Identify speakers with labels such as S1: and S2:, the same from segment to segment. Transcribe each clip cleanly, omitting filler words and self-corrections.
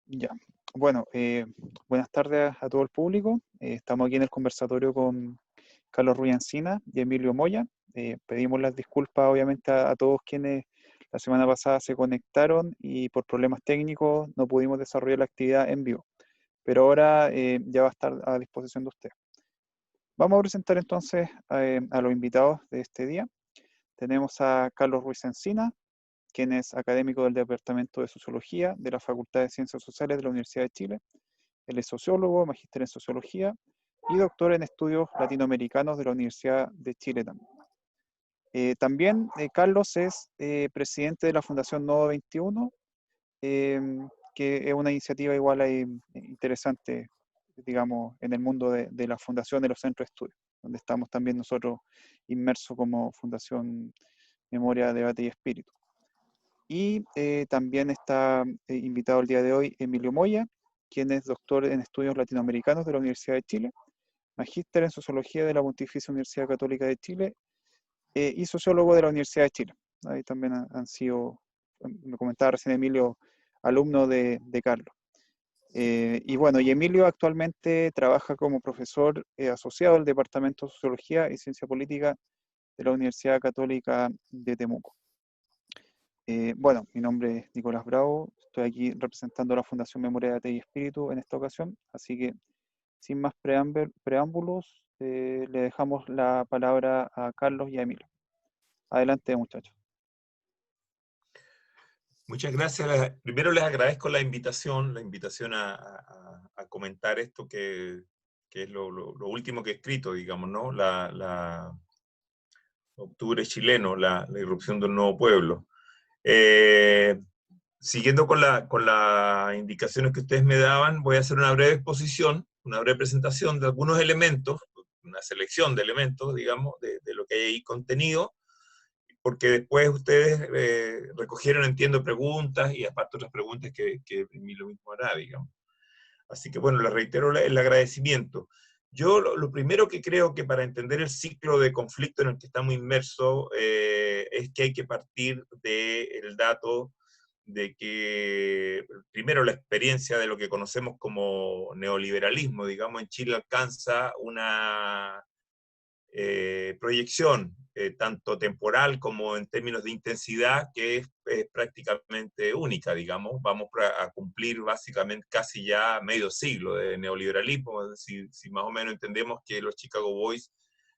S1: Ya. Bueno, buenas tardes a todo el público. Estamos aquí en el conversatorio con Carlos Ruiz Encina y Emilio Moya. Pedimos las disculpas, obviamente, a todos quienes la semana pasada se conectaron y por problemas técnicos no pudimos desarrollar la actividad en vivo. Pero ahora ya va a estar a disposición de ustedes. Vamos a presentar entonces a los invitados de este día. Tenemos a Carlos Ruiz Encina, quien es académico del Departamento de Sociología de la Facultad de Ciencias Sociales de la Universidad de Chile. Él es sociólogo, magíster en sociología y doctor en estudios latinoamericanos de la Universidad de Chile también. También Carlos es presidente de la Fundación Nodo 21, eh, que es una iniciativa igual ahí, interesante, digamos, en el mundo de la fundación de los centros de estudio, donde estamos también nosotros inmersos como Fundación Memoria, Debate y Espíritu. Y también está invitado el día de hoy Emilio Moya, quien es doctor en estudios latinoamericanos de la Universidad de Chile, magíster en sociología de la Pontificia Universidad Católica de Chile y sociólogo de la Universidad de Chile. Ahí también han sido, me comentaba recién Emilio, alumno de Carlos. Y bueno, y Emilio actualmente trabaja como profesor asociado al Departamento de Sociología y Ciencia Política de la Universidad Católica de Temuco. Bueno, mi nombre es Nicolás Bravo, estoy aquí representando a la Fundación Memoria, Debate y Espíritu en esta ocasión, así que sin más preámbulos, le dejamos la palabra a Carlos y a Emilio. Adelante, muchachos.
S2: Muchas gracias. Primero les agradezco la invitación a comentar esto que es lo último que he escrito, digamos, ¿no? Octubre chileno, la irrupción del nuevo pueblo. Siguiendo con las indicaciones que ustedes me daban, voy a hacer una breve exposición, una breve presentación de algunos elementos, una selección de elementos, digamos, de lo que hay ahí contenido, porque después ustedes recogieron, entiendo, preguntas y aparte otras preguntas que Emilio mismo hará, digamos. Así que bueno, les reitero el agradecimiento. Yo lo primero que creo que para entender el ciclo de conflicto en el que estamos inmersos es que hay que partir del dato de que, primero, la experiencia de lo que conocemos como neoliberalismo, digamos, en Chile alcanza una proyección, tanto temporal como en términos de intensidad, que es prácticamente única, digamos. Vamos a cumplir básicamente casi ya medio siglo de neoliberalismo, es decir, si más o menos entendemos que los Chicago Boys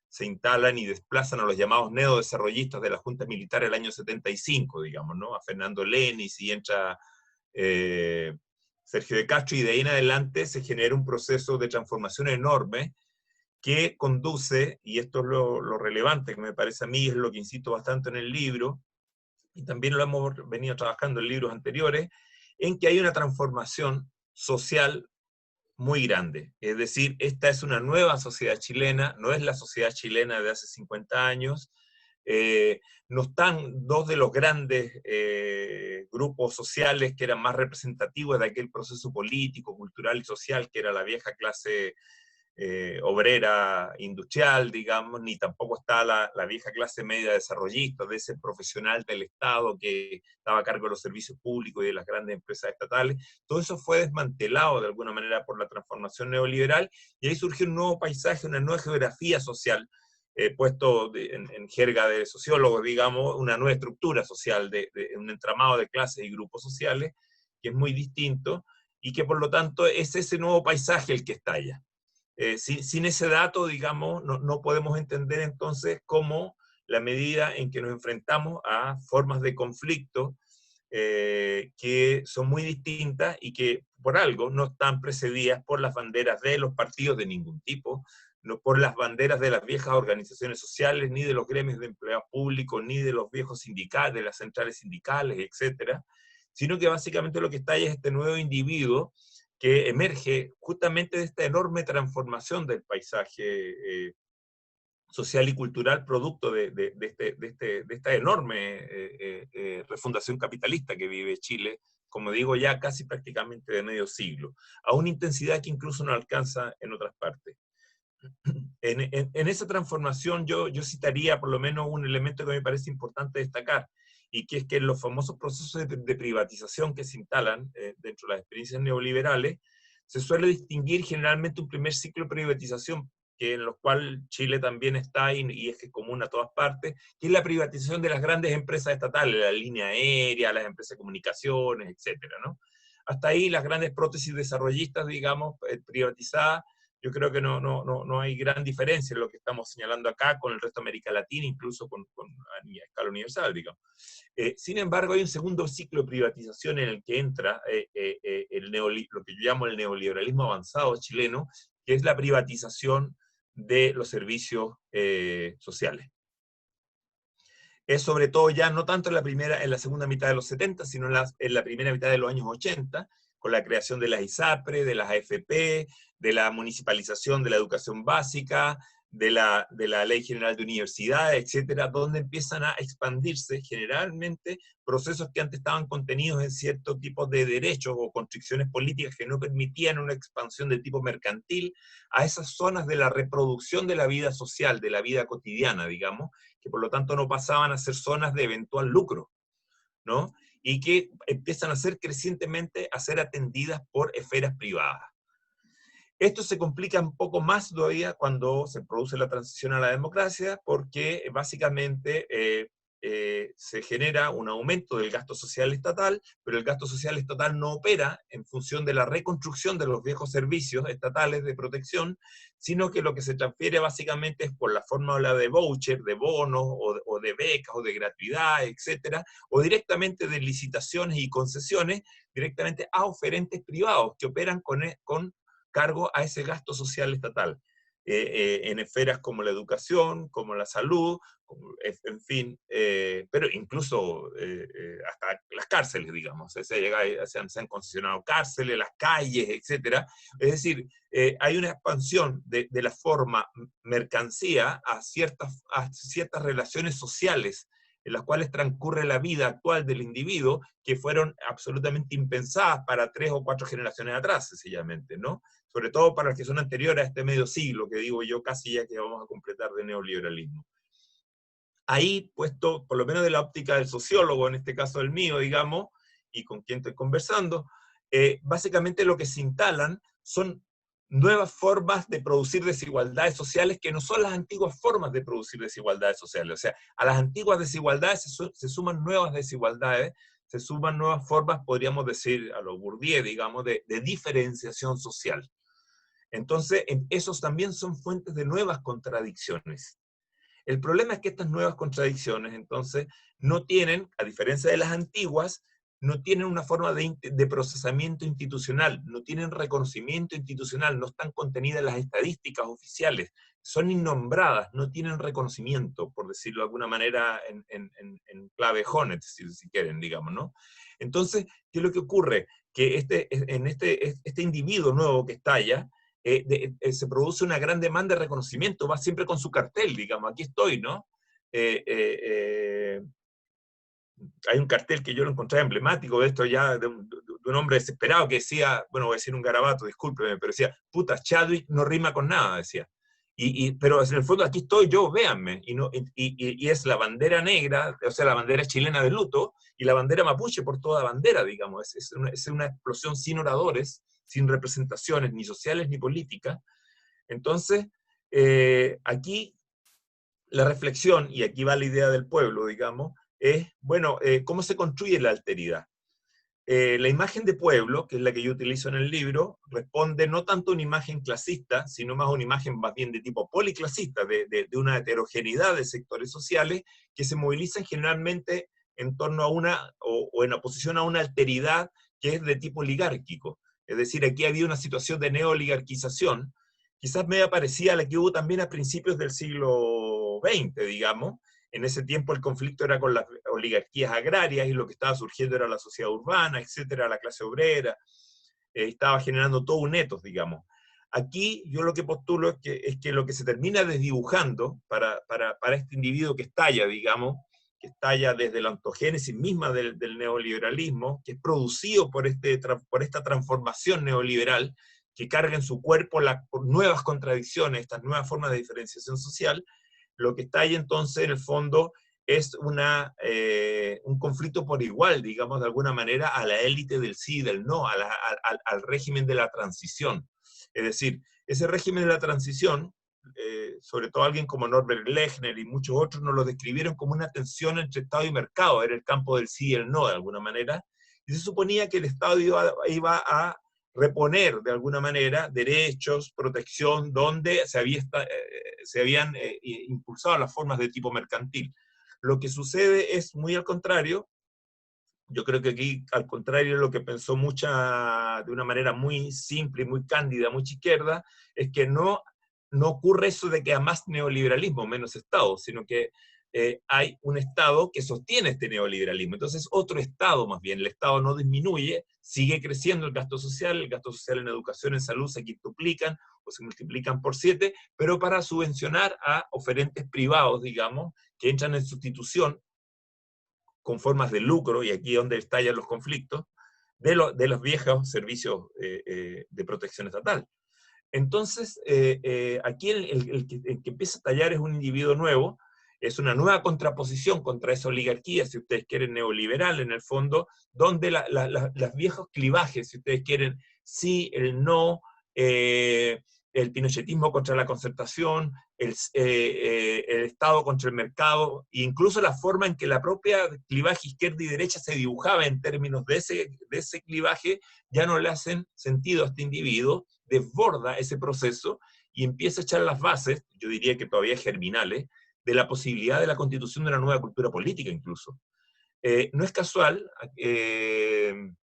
S2: se instalan y desplazan a los llamados neodesarrollistas de la Junta Militar el año 75, digamos, ¿no? A Fernando Lenis y entra Sergio de Castro, y de ahí en adelante se genera un proceso de transformación enorme que conduce, y esto es lo relevante que me parece a mí, es lo que insisto bastante en el libro, y también lo hemos venido trabajando en libros anteriores, en que hay una transformación social muy grande. Es decir, esta es una nueva sociedad chilena, no es la sociedad chilena de hace 50 años, no están dos de los grandes grupos sociales que eran más representativos de aquel proceso político, cultural y social que era la vieja clase obrera industrial, digamos, ni tampoco está la vieja clase media desarrollista, de ese profesional del Estado que estaba a cargo de los servicios públicos y de las grandes empresas estatales. Todo eso fue desmantelado de alguna manera por la transformación neoliberal, y ahí surgió un nuevo paisaje, una nueva geografía social, puesto en jerga de sociólogos, digamos, una nueva estructura social, de un entramado de clases y grupos sociales, que es muy distinto, y que por lo tanto es ese nuevo paisaje el que estalla. Sin ese dato, digamos, no podemos entender entonces cómo la medida en que nos enfrentamos a formas de conflicto que son muy distintas y que por algo no están precedidas por las banderas de los partidos de ningún tipo, no por las banderas de las viejas organizaciones sociales, ni de los gremios de empleados públicos, ni de los viejos sindicatos, de las centrales sindicales, etcétera, sino que básicamente lo que está ahí es este nuevo individuo que emerge justamente de esta enorme transformación del paisaje social y cultural producto de esta enorme refundación capitalista que vive Chile, como digo, ya casi prácticamente de medio siglo, a una intensidad que incluso no alcanza en otras partes. En esa transformación yo citaría por lo menos un elemento que me parece importante destacar, y que es que en los famosos procesos de privatización que se instalan dentro de las experiencias neoliberales, se suele distinguir generalmente un primer ciclo de privatización, que en los cuales Chile también está y es que es común a todas partes, que es la privatización de las grandes empresas estatales, la línea aérea, las empresas de comunicaciones, etcétera, ¿no? Hasta ahí las grandes prótesis desarrollistas, digamos, privatizadas, yo creo que no hay gran diferencia en lo que estamos señalando acá con el resto de América Latina, incluso a escala universal, digamos. Sin embargo, hay un segundo ciclo de privatización en el que entra lo que yo llamo el neoliberalismo avanzado chileno, que es la privatización de los servicios sociales. Es sobre todo ya no tanto en la segunda mitad de los 70, sino en la primera mitad de los años 80, con la creación de las ISAPRE, de las AFP, de la municipalización de la educación básica, de la Ley General de Universidades, etcétera, donde empiezan a expandirse generalmente procesos que antes estaban contenidos en ciertos tipos de derechos o constricciones políticas que no permitían una expansión de tipo mercantil a esas zonas de la reproducción de la vida social, de la vida cotidiana, digamos, que por lo tanto no pasaban a ser zonas de eventual lucro, ¿no? Y que empiezan a ser crecientemente a ser atendidas por esferas privadas. Esto se complica un poco más todavía cuando se produce la transición a la democracia, porque básicamente se genera un aumento del gasto social estatal, pero el gasto social estatal no opera en función de la reconstrucción de los viejos servicios estatales de protección, sino que lo que se transfiere básicamente es por la fórmula de voucher, de bonos, o de becas, o de gratuidad, etcétera, o directamente de licitaciones y concesiones, directamente a oferentes privados que operan con cargo a ese gasto social estatal, en esferas como la educación, como la salud, en fin, pero incluso hasta las cárceles, digamos, se han concesionado cárceles, las calles, etc. Es decir, hay una expansión de la forma mercancía a ciertas relaciones sociales en las cuales transcurre la vida actual del individuo, que fueron absolutamente impensadas para 3 o 4 generaciones atrás, sencillamente, ¿no? Sobre todo para los que son anteriores a este medio siglo, que digo yo casi ya que vamos a completar de neoliberalismo. Ahí, puesto por lo menos de la óptica del sociólogo, en este caso el mío, digamos, y con quien estoy conversando, básicamente lo que se instalan son nuevas formas de producir desigualdades sociales que no son las antiguas formas de producir desigualdades sociales. O sea, a las antiguas desigualdades se suman nuevas desigualdades, se suman nuevas formas, podríamos decir, a lo Bourdieu, digamos, de diferenciación social. Entonces, esos también son fuentes de nuevas contradicciones. El problema es que estas nuevas contradicciones, entonces, no tienen, a diferencia de las antiguas, no tienen una forma de procesamiento institucional, no tienen reconocimiento institucional, no están contenidas en las estadísticas oficiales, son innombradas, no tienen reconocimiento, por decirlo de alguna manera, en clave Honet, si quieren, digamos, ¿no? Entonces, ¿qué es lo que ocurre? Que este individuo nuevo que estalla, se produce una gran demanda de reconocimiento, va siempre con su cartel, digamos, aquí estoy, ¿no? Hay un cartel que yo lo encontré emblemático de esto ya, de un hombre desesperado que decía, bueno, voy a decir un garabato, discúlpeme, pero decía, puta, Chadwick no rima con nada, decía. Pero en el fondo aquí estoy yo, véanme, y es la bandera negra, o sea, la bandera chilena de luto, y la bandera mapuche por toda bandera, digamos, es una explosión sin oradores, sin representaciones ni sociales ni políticas. Entonces, aquí la reflexión, y aquí va la idea del pueblo, digamos, es, bueno, ¿cómo se construye la alteridad? La imagen de pueblo, que es la que yo utilizo en el libro, responde no tanto a una imagen clasista, sino más a una imagen más bien de tipo policlasista, de una heterogeneidad de sectores sociales que se movilizan generalmente en torno a o en oposición a una alteridad que es de tipo oligárquico. Es decir, aquí había una situación de neoligarquización, quizás media parecida a la que hubo también a principios del siglo XX, digamos. En ese tiempo el conflicto era con las oligarquías agrarias y lo que estaba surgiendo era la sociedad urbana, etcétera, la clase obrera, estaba generando todo un etos, digamos. Aquí yo lo que postulo es que lo que se termina desdibujando para este individuo que estalla, digamos, que estalla desde la ontogénesis misma del neoliberalismo, que es producido por esta transformación neoliberal, que carga en su cuerpo por nuevas contradicciones, estas nuevas formas de diferenciación social. Lo que está ahí entonces, en el fondo, es un conflicto por igual, digamos, de alguna manera, a la élite del sí y del no, al régimen de la transición. Es decir, ese régimen de la transición, sobre todo alguien como Norbert Lechner y muchos otros, nos lo describieron como una tensión entre Estado y mercado, era el campo del sí y el no, de alguna manera, y se suponía que el Estado iba a reponer, de alguna manera, derechos, protección, donde se habían impulsado las formas de tipo mercantil. Lo que sucede es muy al contrario. Yo creo que aquí, al contrario, lo que pensó de una manera muy simple y muy cándida, muy izquierda, es que no ocurre eso de que haya más neoliberalismo, menos Estado, sino que hay un Estado que sostiene este neoliberalismo. Entonces, otro Estado más bien, el Estado no disminuye, sigue creciendo el gasto social en educación, en salud se quintuplican o se multiplican por 7, pero para subvencionar a oferentes privados, digamos, que entran en sustitución con formas de lucro, y aquí es donde estallan los conflictos, de los viejos servicios de protección estatal. Entonces, aquí el que empieza a tallar es un individuo nuevo, es una nueva contraposición contra esa oligarquía, si ustedes quieren, neoliberal en el fondo, donde los viejos clivajes, si ustedes quieren, sí, el no, el pinochetismo contra la concertación, el Estado contra el mercado, e incluso la forma en que la propia clivaje izquierda y derecha se dibujaba en términos de ese clivaje, ya no le hacen sentido a este individuo, desborda ese proceso y empieza a echar las bases, yo diría que todavía germinales, de la posibilidad de la constitución de una nueva cultura política incluso. No es casual que,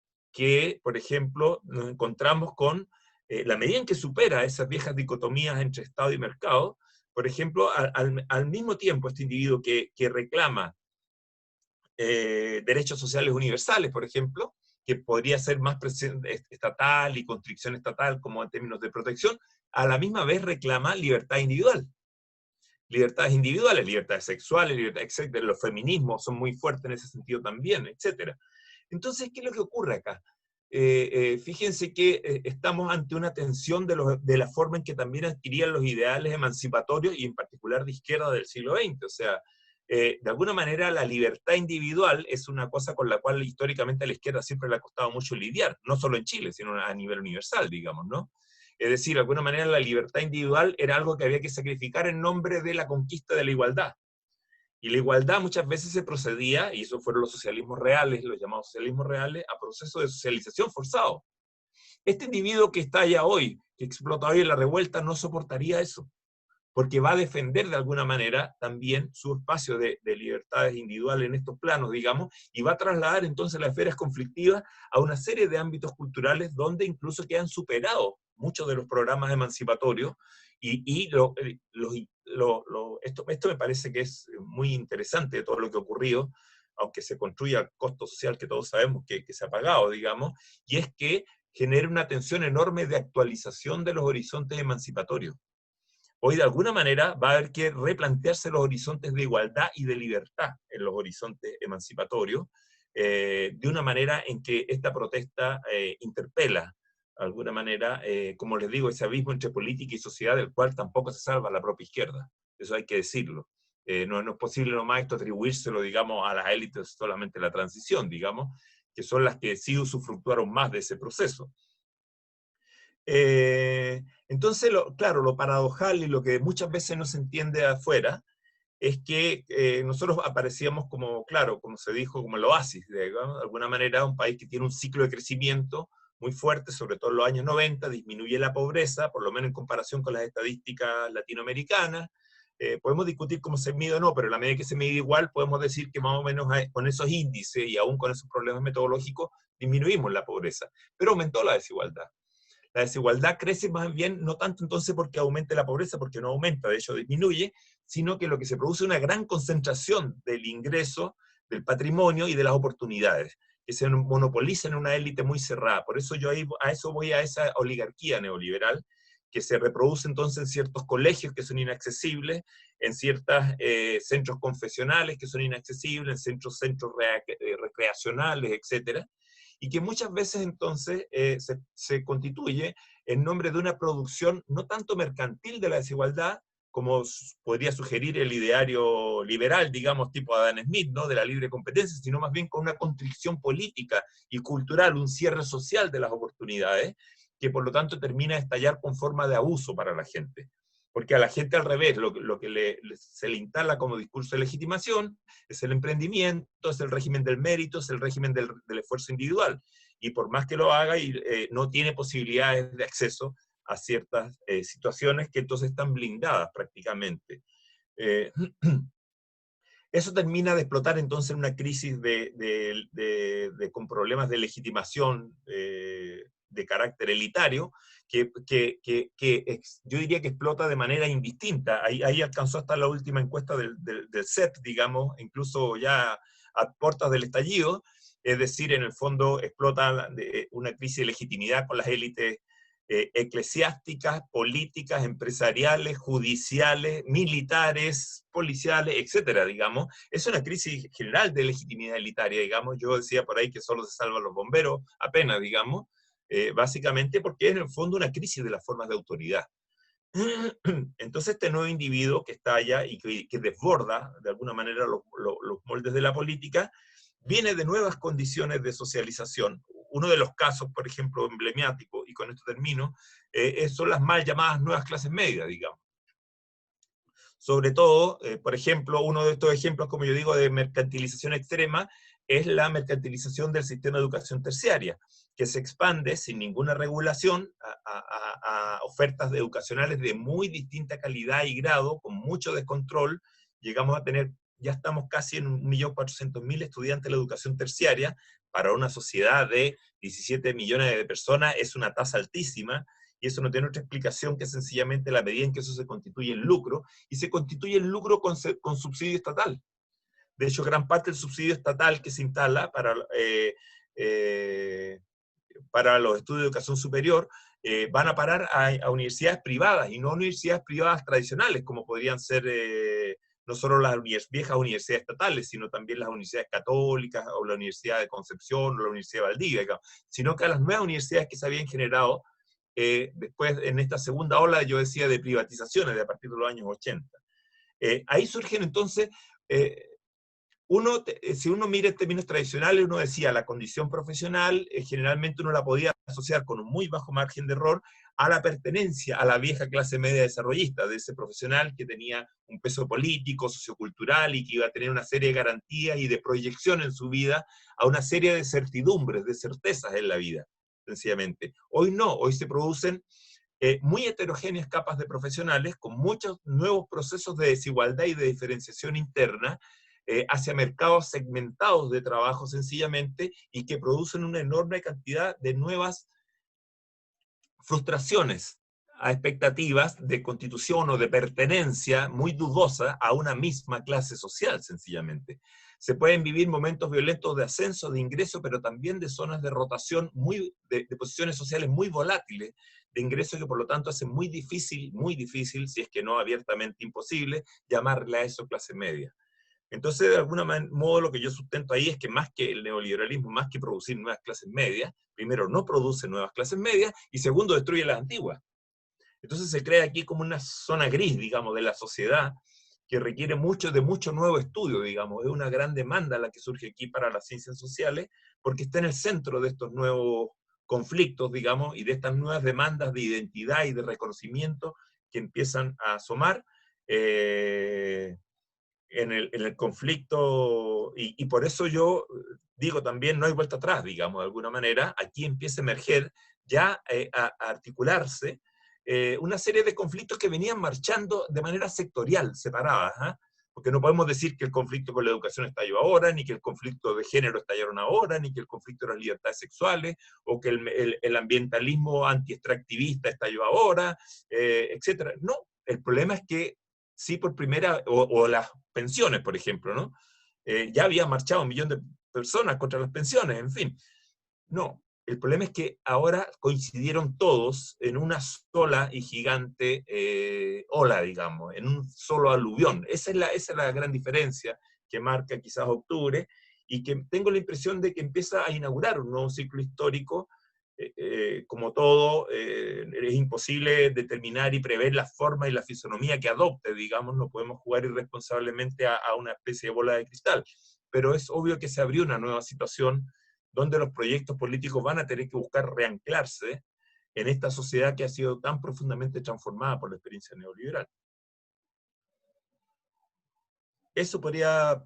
S2: por ejemplo, nos encontramos con la medida en que supera esas viejas dicotomías entre Estado y mercado, por ejemplo, al mismo tiempo este individuo que reclama derechos sociales universales, por ejemplo, que podría ser más estatal y constricción estatal como en términos de protección, a la misma vez reclama libertad individual. Libertades individuales, libertades sexuales, etc. Los feminismos son muy fuertes en ese sentido también, etc. Entonces, ¿qué es lo que ocurre acá? Fíjense que estamos ante una tensión de la forma en que también adquirían los ideales emancipatorios y en particular de izquierda del siglo XX. O sea, de alguna manera la libertad individual es una cosa con la cual históricamente a la izquierda siempre le ha costado mucho lidiar, no solo en Chile, sino a nivel universal, digamos, ¿no? Es decir, de alguna manera la libertad individual era algo que había que sacrificar en nombre de la conquista de la igualdad. Y la igualdad muchas veces se procedía, y eso fueron los socialismos reales, los llamados socialismos reales, a procesos de socialización forzado. Este individuo que está allá hoy, que explota hoy en la revuelta, no soportaría eso, porque va a defender de alguna manera también su espacio de libertades individuales en estos planos, digamos, y va a trasladar entonces las esferas conflictivas a una serie de ámbitos culturales donde incluso quedan superados muchos de los programas emancipatorios, esto me parece que es muy interesante de todo lo que ha ocurrido, aunque se construya el costo social que todos sabemos que se ha pagado, digamos, y es que genera una tensión enorme de actualización de los horizontes emancipatorios. Hoy de alguna manera va a haber que replantearse los horizontes de igualdad y de libertad en los horizontes emancipatorios, de una manera en que esta protesta interpela, de alguna manera, como les digo, ese abismo entre política y sociedad del cual tampoco se salva la propia izquierda. Eso hay que decirlo. No es posible nomás esto atribuírselo, digamos, a las élites solamente la transición, digamos, que son las que sí usufructuaron más de ese proceso. Entonces, claro, lo paradojal y lo que muchas veces no se entiende de afuera es que nosotros aparecíamos como, claro, como se dijo, como el oasis, digamos, de alguna manera, un país que tiene un ciclo de crecimiento muy fuerte, sobre todo en los años 90, disminuye la pobreza, por lo menos en comparación con las estadísticas latinoamericanas. Podemos discutir cómo se mide o no, pero a la medida que se mide igual, podemos decir que más o menos con esos índices y aún con esos problemas metodológicos, disminuimos la pobreza, pero aumentó la desigualdad. La desigualdad crece más bien, no tanto entonces porque aumente la pobreza, porque no aumenta, de hecho disminuye, sino que lo que se produce es una gran concentración del ingreso, del patrimonio y de las oportunidades, que se monopolizan en una élite muy cerrada. Por eso yo a eso voy, a esa oligarquía neoliberal, que se reproduce entonces en ciertos colegios que son inaccesibles, en ciertos centros confesionales que son inaccesibles, en centros recreacionales, etcétera, y que muchas veces entonces se constituye en nombre de una producción no tanto mercantil de la desigualdad, como podría sugerir el ideario liberal, digamos, tipo Adam Smith, ¿no? De la libre competencia, sino más bien con una constricción política y cultural, un cierre social de las oportunidades, que por lo tanto termina de estallar con forma de abuso para la gente. Porque a la gente al revés, lo que se le instala como discurso de legitimación es el emprendimiento, es el régimen del mérito, es el régimen del esfuerzo individual. Y por más que lo haga, no tiene posibilidades de acceso a ciertas situaciones que entonces están blindadas prácticamente. Eh, Eso termina de explotar entonces en una crisis con problemas de legitimación de carácter elitario, yo diría que explota de manera indistinta. Ahí alcanzó hasta la última encuesta del CEP, digamos, incluso ya a puertas del estallido, es decir, en el fondo explota una crisis de legitimidad con las élites eclesiásticas, políticas, empresariales, judiciales, militares, policiales, etcétera, digamos. Es una crisis general de legitimidad elitaria, digamos. Yo decía por ahí que solo se salvan los bomberos, apenas, digamos, básicamente porque es en el fondo una crisis de las formas de autoridad. Entonces este nuevo individuo que está allá y que desborda de alguna manera los moldes de la política, viene de nuevas condiciones de socialización. Uno de los casos, por ejemplo, emblemático, y con esto termino, son las mal llamadas nuevas clases medias, digamos. Sobre todo, por ejemplo, uno de estos ejemplos, como yo digo, de mercantilización extrema, es la mercantilización del sistema de educación terciaria, que se expande sin ninguna regulación a ofertas educacionales de muy distinta calidad y grado, con mucho descontrol. Llegamos a tener, ya estamos casi en 1.400.000 estudiantes de la educación terciaria. Para una sociedad de 17 millones de personas es una tasa altísima, y eso no tiene otra explicación que sencillamente la medida en que eso se constituye en lucro, y se constituye en lucro con subsidio estatal. De hecho, gran parte del subsidio estatal que se instala para los estudios de educación superior van a parar a universidades privadas, y no a universidades privadas tradicionales, como podrían ser no solo las viejas universidades estatales, sino también las universidades católicas, o la Universidad de Concepción, o la Universidad de Valdivia, digamos, sino que a las nuevas universidades que se habían generado después en esta segunda ola, yo decía, de privatizaciones de a partir de los años 80. Ahí surgen entonces, si uno mira en términos tradicionales, uno decía la condición profesional, generalmente uno la podía asociar con un muy bajo margen de error a la pertenencia a la vieja clase media desarrollista, de ese profesional que tenía un peso político, sociocultural, y que iba a tener una serie de garantías y de proyección en su vida a una serie de certidumbres, de certezas en la vida, sencillamente. Hoy no, hoy se producen muy heterogéneas capas de profesionales con muchos nuevos procesos de desigualdad y de diferenciación interna hacia mercados segmentados de trabajo sencillamente, y que producen una enorme cantidad de nuevas frustraciones a expectativas de constitución o de pertenencia muy dudosa a una misma clase social, sencillamente. Se pueden vivir momentos violentos de ascenso, de ingreso, pero también de zonas de rotación, de posiciones sociales muy volátiles, de ingreso, que por lo tanto hace muy difícil, si es que no abiertamente imposible, llamarle a eso clase media. Entonces, de algún modo, lo que yo sustento ahí es que más que el neoliberalismo, más que producir nuevas clases medias, primero, no produce nuevas clases medias, y segundo, destruye las antiguas. Entonces se crea aquí como una zona gris, digamos, de la sociedad, que requiere de mucho nuevo estudio, digamos. Es una gran demanda la que surge aquí para las ciencias sociales, porque está en el centro de estos nuevos conflictos, digamos, y de estas nuevas demandas de identidad y de reconocimiento que empiezan a asomar. En el conflicto, y por eso yo digo también, no hay vuelta atrás, digamos, de alguna manera. Aquí empieza a emerger, ya a articularse, una serie de conflictos que venían marchando de manera sectorial, separadas, ¿eh? Porque no podemos decir que el conflicto con la educación estalló ahora, ni que el conflicto de género estallaron ahora, ni que el conflicto de las libertades sexuales, o que el ambientalismo anti-extractivista estalló ahora, etc. No, el problema es que sí, por primera, o las pensiones, por ejemplo, ¿no? Ya había marchado 1 millón de personas contra las pensiones, en fin. No, el problema es que ahora coincidieron todos en una sola y gigante ola, digamos, en un solo aluvión. Esa es la gran diferencia que marca quizás octubre, y que tengo la impresión de que empieza a inaugurar un nuevo ciclo histórico como todo, es imposible determinar y prever la forma y la fisonomía que adopte, digamos, no podemos jugar irresponsablemente a una especie de bola de cristal, pero es obvio que se abrió una nueva situación donde los proyectos políticos van a tener que buscar reanclarse en esta sociedad que ha sido tan profundamente transformada por la experiencia neoliberal. Eso podría,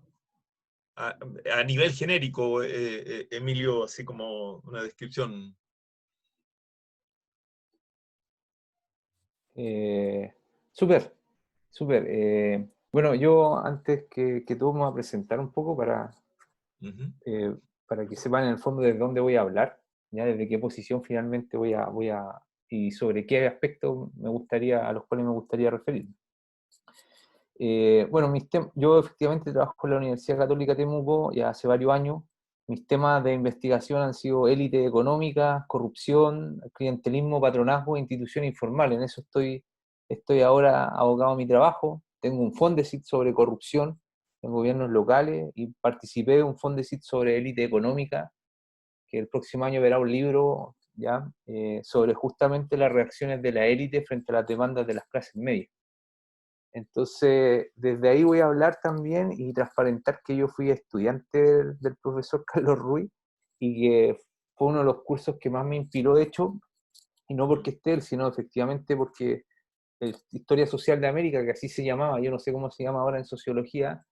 S2: a nivel genérico, Emilio, así como una descripción.
S3: Súper, súper. Bueno, yo antes que todo me voy a presentar un poco para que sepan en el fondo de dónde voy a hablar, ya desde qué posición finalmente y sobre qué aspectos a los cuales me gustaría referirme. Bueno, yo efectivamente trabajo en la Universidad Católica Temuco ya hace varios años. Mis temas de investigación han sido élite económica, corrupción, clientelismo, patronazgo e instituciones informales. En eso estoy ahora abocado a mi trabajo. Tengo un Fondesit sobre corrupción en gobiernos locales y participé de un Fondesit sobre élite económica, que el próximo año verá un libro ya sobre justamente las reacciones de la élite frente a las demandas de las clases medias. Entonces, desde ahí voy a hablar también y transparentar que yo fui estudiante del profesor Carlos Ruiz y que fue uno de los cursos que más me inspiró, de hecho, y no porque esté él, sino efectivamente porque Historia Social de América, que así se llamaba, yo no sé cómo se llama ahora en sociología,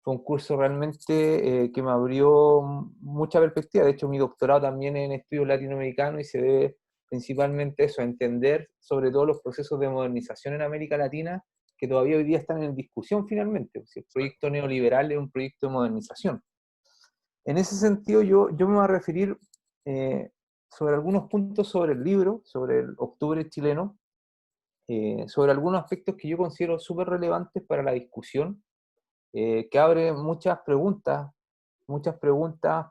S3: fue un curso realmente que me abrió mucha perspectiva. De hecho, mi doctorado también en estudios latinoamericanos y se debe principalmente eso, a entender sobre todo los procesos de modernización en América Latina que todavía hoy día están en discusión finalmente. Si el proyecto neoliberal es un proyecto de modernización. En ese sentido, yo me voy a referir sobre algunos puntos sobre el libro, sobre el Octubre chileno, sobre algunos aspectos que yo considero súper relevantes para la discusión, que abre muchas preguntas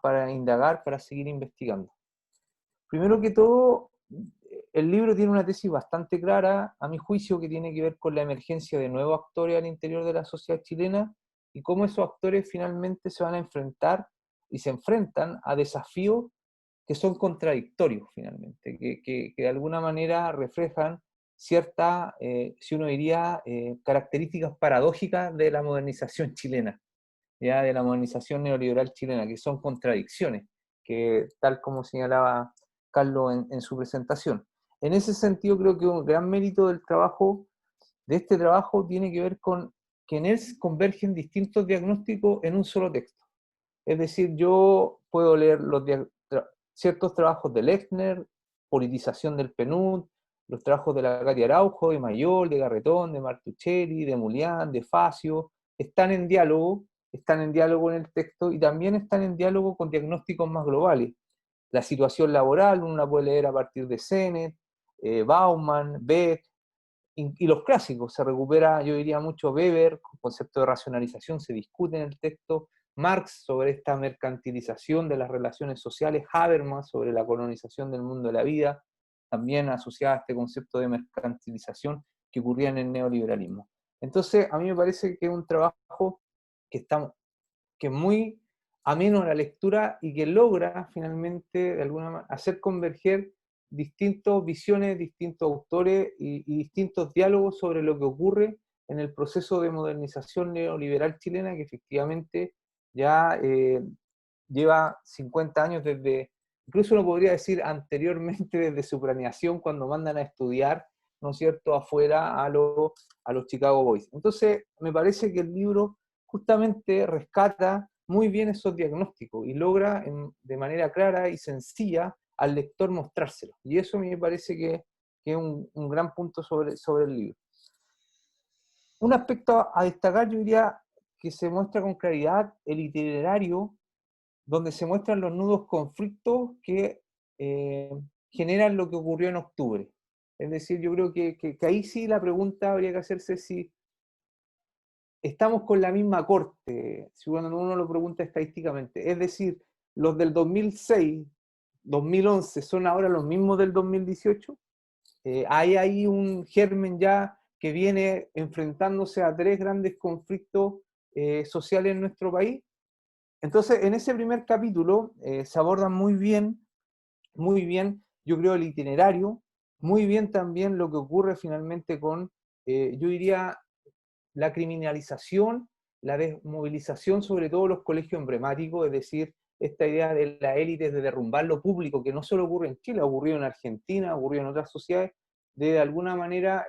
S3: para indagar, para seguir investigando. Primero que todo, el libro tiene una tesis bastante clara, a mi juicio, que tiene que ver con la emergencia de nuevos actores al interior de la sociedad chilena y cómo esos actores finalmente se van a enfrentar y se enfrentan a desafíos que son contradictorios finalmente, que de alguna manera reflejan ciertas, si uno diría, características paradójicas de la modernización chilena, ya de la modernización neoliberal chilena, que son contradicciones, que tal como señalaba Carlos en su presentación. En ese sentido, creo que un gran mérito de este trabajo tiene que ver con que en él convergen distintos diagnósticos en un solo texto. Es decir, yo puedo leer ciertos trabajos de Lechner, politización del PNUD, los trabajos de la Katia Araujo, de Mayol, de Garretón, de Martuchelli, de Mulián, de Facio, están en diálogo en el texto y también están en diálogo con diagnósticos más globales. La situación laboral, uno la puede leer a partir de Sennett, Bauman, Beck, y los clásicos. Se recupera, yo diría mucho Weber, el concepto de racionalización se discute en el texto, Marx sobre esta mercantilización de las relaciones sociales, Habermas sobre la colonización del mundo de la vida, también asociada a este concepto de mercantilización que ocurría en el neoliberalismo. Entonces, a mí me parece que es un trabajo que es muy ameno a la lectura y que logra finalmente de alguna manera hacer converger distintas visiones, distintos autores y distintos diálogos sobre lo que ocurre en el proceso de modernización neoliberal chilena que efectivamente ya lleva 50 años incluso uno podría decir anteriormente desde su planeación cuando mandan a estudiar, ¿no es cierto?, afuera a los Chicago Boys. Entonces, me parece que el libro justamente rescata muy bien esos diagnósticos y logra de manera clara y sencilla al lector mostrárselo. Y eso a mí me parece que es un gran punto sobre el libro. Un aspecto a destacar, yo diría, que se muestra con claridad el itinerario donde se muestran los nudos conflictos que generan lo que ocurrió en octubre. Es decir, yo creo que ahí sí la pregunta habría que hacerse si estamos con la misma corte, si uno lo pregunta estadísticamente. Es decir, los del 2006, 2011 son ahora los mismos del 2018. Hay ahí un germen ya que viene enfrentándose a tres grandes conflictos sociales en nuestro país. Entonces, en ese primer capítulo se abordan muy bien yo creo, el itinerario, muy bien también lo que ocurre finalmente con, yo diría, la criminalización, la desmovilización sobre todo los colegios emblemáticos, es decir, esta idea de la élite de derrumbar lo público, que no solo ocurre en Chile, ha ocurrido en Argentina, ha ocurrido en otras sociedades, de alguna manera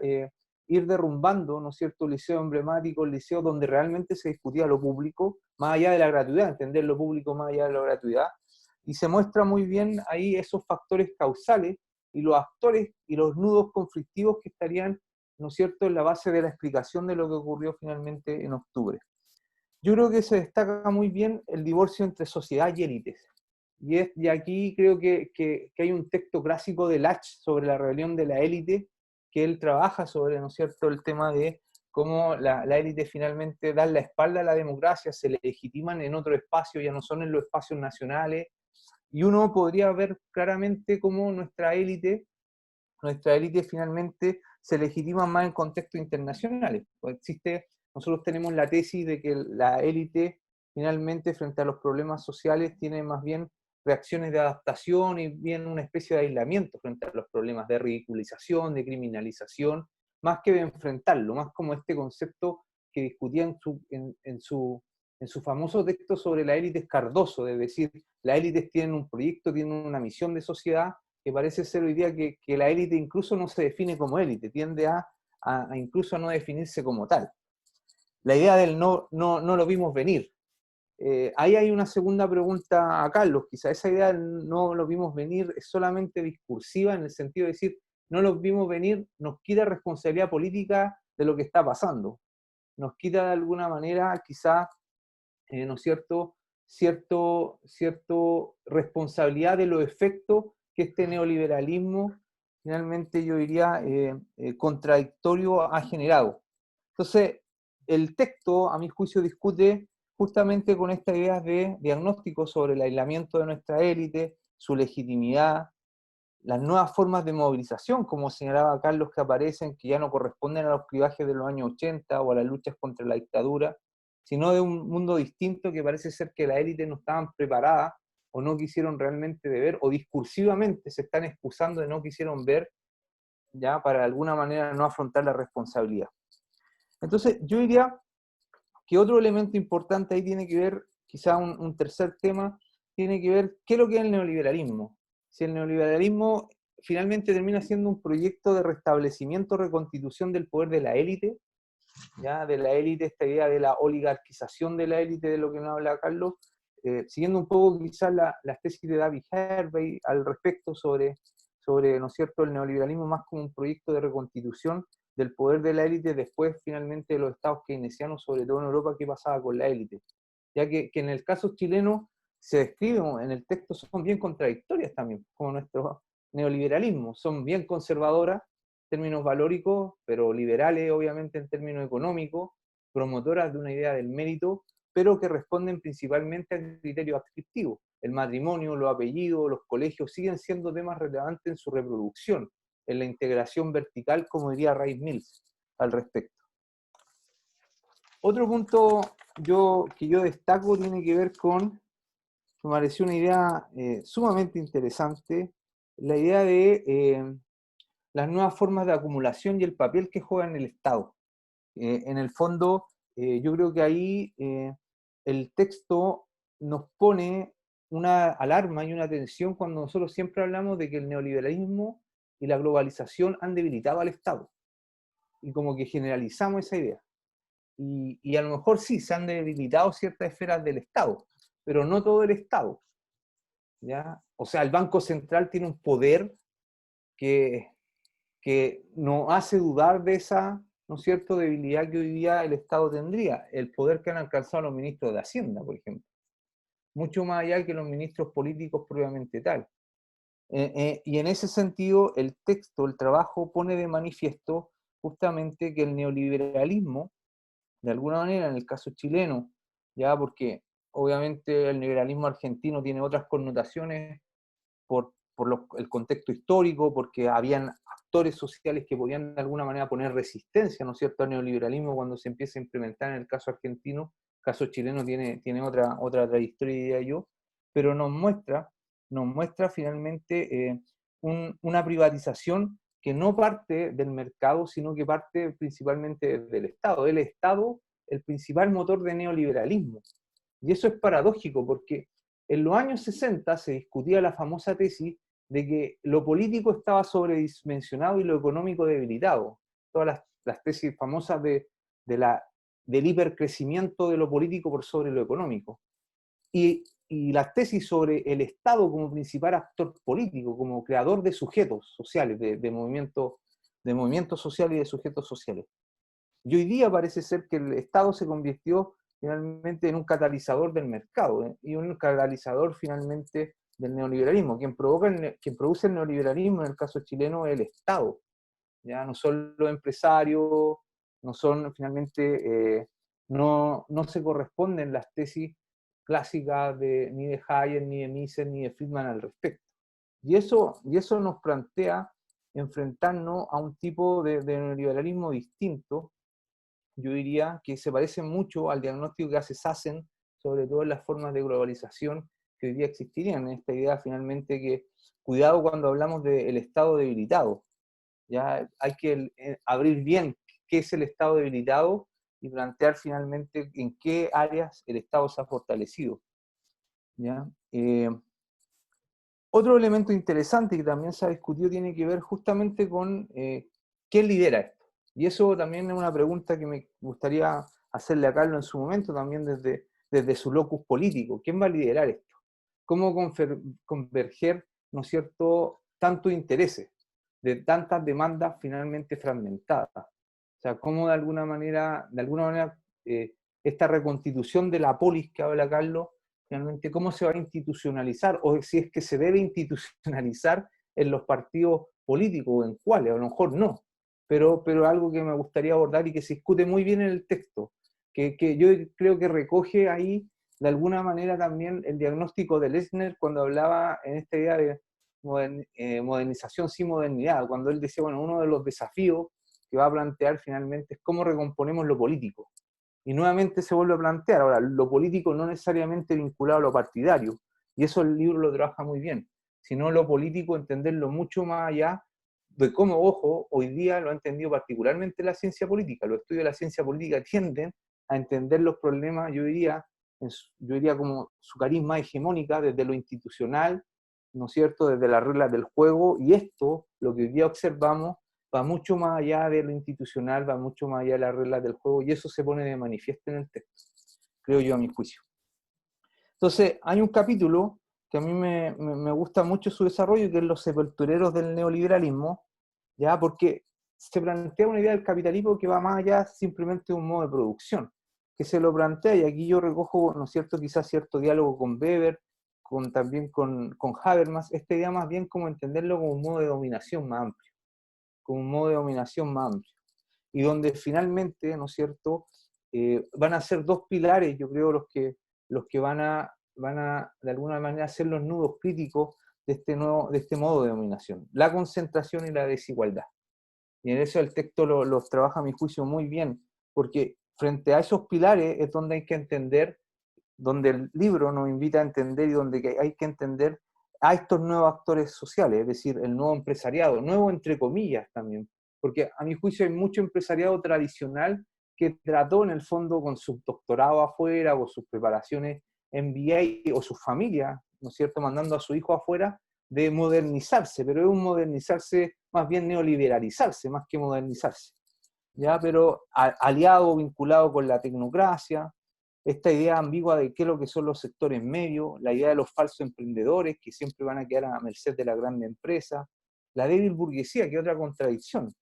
S3: ir derrumbando, ¿no es cierto?, liceos emblemáticos, liceos donde realmente se discutía lo público, más allá de la gratuidad, entender lo público más allá de la gratuidad, y se muestra muy bien ahí esos factores causales y los actores y los nudos conflictivos que estarían, ¿no es cierto?, en la base de la explicación de lo que ocurrió finalmente en octubre. Yo creo que se destaca muy bien el divorcio entre sociedad y élites. Y aquí creo que hay un texto clásico de Lach sobre la rebelión de la élite, que él trabaja sobre, ¿no es cierto?, el tema de cómo la élite finalmente da la espalda a la democracia, se legitiman en otro espacio, ya no son en los espacios nacionales, y uno podría ver claramente cómo nuestra élite finalmente se legitima más en contextos internacionales. Pues nosotros tenemos la tesis de que la élite finalmente frente a los problemas sociales tiene más bien reacciones de adaptación y bien una especie de aislamiento frente a los problemas de ridiculización, de criminalización, más que de enfrentarlo, más como este concepto que discutía en su famoso texto sobre la élite Cardoso, de decir, las élites tienen un proyecto, tienen una misión de sociedad, que parece ser hoy día que la élite incluso no se define como élite, tiende a incluso a no definirse como tal. La idea del no lo vimos venir. Ahí hay una segunda pregunta a Carlos, quizá esa idea del no lo vimos venir es solamente discursiva en el sentido de decir, no lo vimos venir, nos quita responsabilidad política de lo que está pasando, nos quita de alguna manera quizá, ¿no es cierto?, cierto responsabilidad de los efectos que este neoliberalismo, finalmente yo diría, contradictorio ha generado. Entonces, el texto, a mi juicio, discute justamente con estas ideas de diagnóstico sobre el aislamiento de nuestra élite, su legitimidad, las nuevas formas de movilización, como señalaba Carlos, que aparecen, que ya no corresponden a los clivajes de los años 80 o a las luchas contra la dictadura, sino de un mundo distinto que parece ser que la élite no estaban preparadas o no quisieron realmente de ver, o discursivamente se están excusando de no quisieron ver, ya para de alguna manera no afrontar la responsabilidad. Entonces, yo diría que otro elemento importante ahí tiene que ver, quizá un tercer tema, tiene que ver qué es lo que es el neoliberalismo. Si el neoliberalismo finalmente termina siendo un proyecto de restablecimiento, reconstitución del poder de la élite, ¿ya? De la élite, esta idea de la oligarquización de la élite, de lo que nos habla Carlos, siguiendo un poco quizás las tesis de David Harvey al respecto sobre, ¿no es cierto?, el neoliberalismo más como un proyecto de reconstitución del poder de la élite después finalmente de los estados keynesianos, sobre todo en Europa, qué pasaba con la élite. Ya que en el caso chileno se describe en el texto, son bien contradictorias también, como nuestro neoliberalismo, son bien conservadoras, términos valóricos, pero liberales obviamente en términos económicos, promotoras de una idea del mérito, pero que responden principalmente al criterio adscriptivo. El matrimonio, los apellidos, los colegios siguen siendo temas relevantes en su reproducción, en la integración vertical, como diría Ray Mills al respecto. Otro punto que yo destaco tiene que ver con, me pareció una idea sumamente interesante, la idea de las nuevas formas de acumulación y el papel que juega en el Estado. En el fondo, yo creo que ahí el texto nos pone una alarma y una tensión cuando nosotros siempre hablamos de que el neoliberalismo y la globalización han debilitado al Estado. Y como que generalizamos esa idea. Y a lo mejor sí, se han debilitado ciertas esferas del Estado, pero no todo el Estado, ¿ya? O sea, el Banco Central tiene un poder que nos hace dudar de esa, ¿no es cierto?, debilidad que hoy día el Estado tendría, el poder que han alcanzado los ministros de Hacienda, por ejemplo, mucho más allá que los ministros políticos propiamente tal. Y en ese sentido, el texto, el trabajo, pone de manifiesto justamente que el neoliberalismo, de alguna manera, en el caso chileno, ya porque obviamente el neoliberalismo argentino tiene otras connotaciones por el contexto histórico, porque habían actores sociales que podían de alguna manera poner resistencia, ¿no es cierto?, al neoliberalismo cuando se empieza a implementar en el caso argentino. El caso chileno tiene otra trayectoria, diría yo, pero nos muestra finalmente una privatización que no parte del mercado, sino que parte principalmente del Estado. El Estado, el principal motor de neoliberalismo. Y eso es paradójico, porque en los años 60 se discutía la famosa tesis de que lo político estaba sobredimensionado y lo económico debilitado. Todas las tesis famosas del hipercrecimiento de lo político por sobre lo económico. Y las tesis sobre el Estado como principal actor político, como creador de sujetos sociales, de movimientos sociales y de sujetos sociales. Y hoy día parece ser que el Estado se convirtió finalmente en un catalizador del mercado, y un catalizador finalmente del neoliberalismo. Quien produce el neoliberalismo en el caso chileno es el Estado. Ya no son los empresarios, no son finalmente, no se corresponden las tesis clásicas ni de Hayek, ni de Mises, ni de Friedman al respecto. Y eso nos plantea enfrentarnos a un tipo de neoliberalismo distinto, yo diría que se parece mucho al diagnóstico que hace Sassen, sobre todo en las formas de globalización que hoy día existirían. Esta idea finalmente que, cuidado cuando hablamos del Estado debilitado, ya hay que abrir bien qué es el Estado debilitado y plantear finalmente en qué áreas el Estado se ha fortalecido. ¿Ya? Otro elemento interesante que también se ha discutido tiene que ver justamente con quién lidera esto. Y eso también es una pregunta que me gustaría hacerle a Carlos en su momento, también desde su locus político. ¿Quién va a liderar esto? ¿Cómo converger, ¿no es cierto?, tantos intereses de tantas demandas finalmente fragmentadas? O sea, cómo de alguna manera esta reconstitución de la polis que habla Carlos, finalmente cómo se va a institucionalizar, o si es que se debe institucionalizar en los partidos políticos, en cuáles, a lo mejor no, pero algo que me gustaría abordar y que se discute muy bien en el texto, que yo creo que recoge ahí de alguna manera también el diagnóstico de Lessner cuando hablaba en esta idea de modernización sin modernidad, cuando él decía, bueno, uno de los desafíos que va a plantear finalmente es cómo recomponemos lo político. Y nuevamente se vuelve a plantear, ahora, lo político no necesariamente vinculado a lo partidario, y eso el libro lo trabaja muy bien, sino lo político entenderlo mucho más allá de cómo, ojo, hoy día lo ha entendido particularmente la ciencia política. Los estudios de la ciencia política tienden a entender los problemas, yo diría como su carisma hegemónica desde lo institucional, ¿no es cierto?, desde las reglas del juego, y esto, lo que hoy día observamos, va mucho más allá de lo institucional, va mucho más allá de las reglas del juego, y eso se pone de manifiesto en el texto, creo yo, a mi juicio. Entonces, hay un capítulo que a mí me gusta mucho su desarrollo, que es los sepultureros del neoliberalismo, ¿ya? Porque se plantea una idea del capitalismo que va más allá simplemente de un modo de producción, que se lo plantea, y aquí yo recojo, ¿no es cierto?, quizás cierto diálogo con Weber, también con Habermas, esta idea más bien como entenderlo como un modo de dominación más amplio, y donde finalmente, ¿no es cierto?, van a ser dos pilares, yo creo, los que van a de alguna manera ser los nudos críticos de este modo de dominación, la concentración y la desigualdad. Y en eso el texto los trabaja, a mi juicio, muy bien, porque frente a esos pilares es donde hay que entender, donde el libro nos invita a entender y donde hay que entender a estos nuevos actores sociales, es decir, el nuevo empresariado, nuevo entre comillas también, porque a mi juicio hay mucho empresariado tradicional que trató en el fondo con sus doctorados afuera o sus preparaciones MBA o su familia, ¿no es cierto?, mandando a su hijo afuera, de modernizarse, pero es un modernizarse más bien neoliberalizarse, más que modernizarse, ¿ya? Pero aliado, vinculado con la tecnocracia, esta idea ambigua de qué es lo que son los sectores medios, la idea de los falsos emprendedores que siempre van a quedar a merced de la grande empresa, la débil burguesía, que es otra contradicción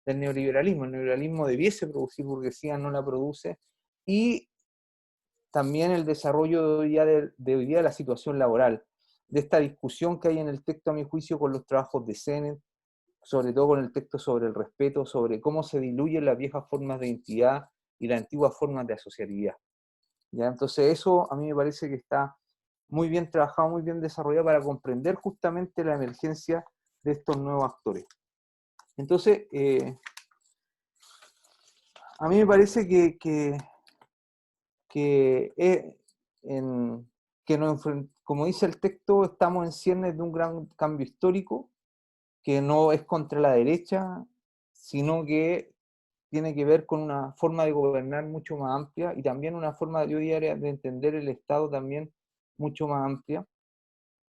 S3: del neoliberalismo. El neoliberalismo debiese producir burguesía, no la produce, y también el desarrollo de hoy día de la situación laboral, de esta discusión que hay en el texto, a mi juicio, con los trabajos de Sennett, sobre todo con el texto sobre el respeto, sobre cómo se diluyen las viejas formas de identidad y las antiguas formas de asociatividad. ¿Ya? Entonces eso a mí me parece que está muy bien trabajado, muy bien desarrollado para comprender justamente la emergencia de estos nuevos actores. Entonces, a mí me parece que como dice el texto, estamos en ciernes de un gran cambio histórico, que no es contra la derecha, sino que tiene que ver con una forma de gobernar mucho más amplia y también una forma, yo diría, de entender el Estado también mucho más amplia,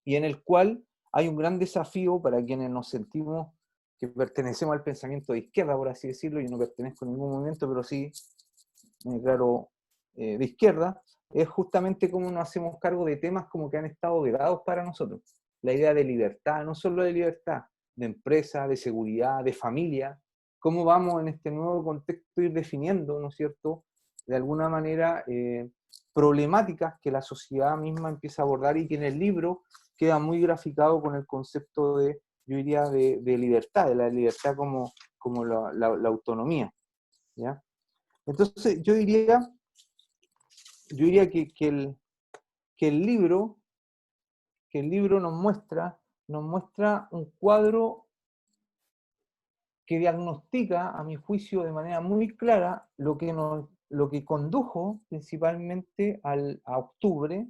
S3: y en el cual hay un gran desafío para quienes nos sentimos que pertenecemos al pensamiento de izquierda, por así decirlo. Yo no pertenezco a ningún movimiento, pero sí me declaro de izquierda, es justamente cómo nos hacemos cargo de temas como que han estado vedados para nosotros. La idea de libertad, no solo de libertad, de empresa, de seguridad, de familia, cómo vamos en este nuevo contexto ir definiendo, ¿no es cierto?, de alguna manera problemáticas que la sociedad misma empieza a abordar y que en el libro queda muy graficado con el concepto de, yo diría, de libertad, de la libertad como la autonomía, ¿ya? Entonces, yo diría que el libro nos muestra un cuadro que diagnostica, a mi juicio, de manera muy clara lo que condujo principalmente a octubre,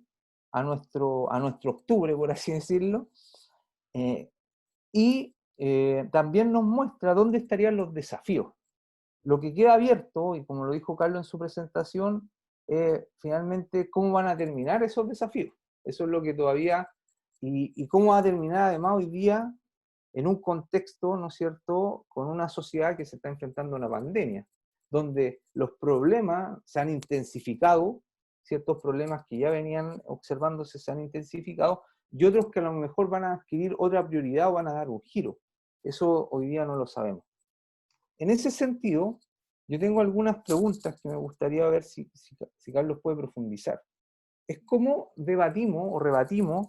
S3: a nuestro octubre, por así decirlo, y también nos muestra dónde estarían los desafíos. Lo que queda abierto, y como lo dijo Carlos en su presentación, finalmente cómo van a terminar esos desafíos. Eso es lo que todavía, y cómo va a terminar además hoy día en un contexto, ¿no es cierto?, con una sociedad que se está enfrentando a una pandemia, donde los problemas se han intensificado, ciertos problemas que ya venían observándose se han intensificado, y otros que a lo mejor van a adquirir otra prioridad o van a dar un giro. Eso hoy día no lo sabemos. En ese sentido, yo tengo algunas preguntas que me gustaría ver si Carlos puede profundizar. Es cómo debatimos o rebatimos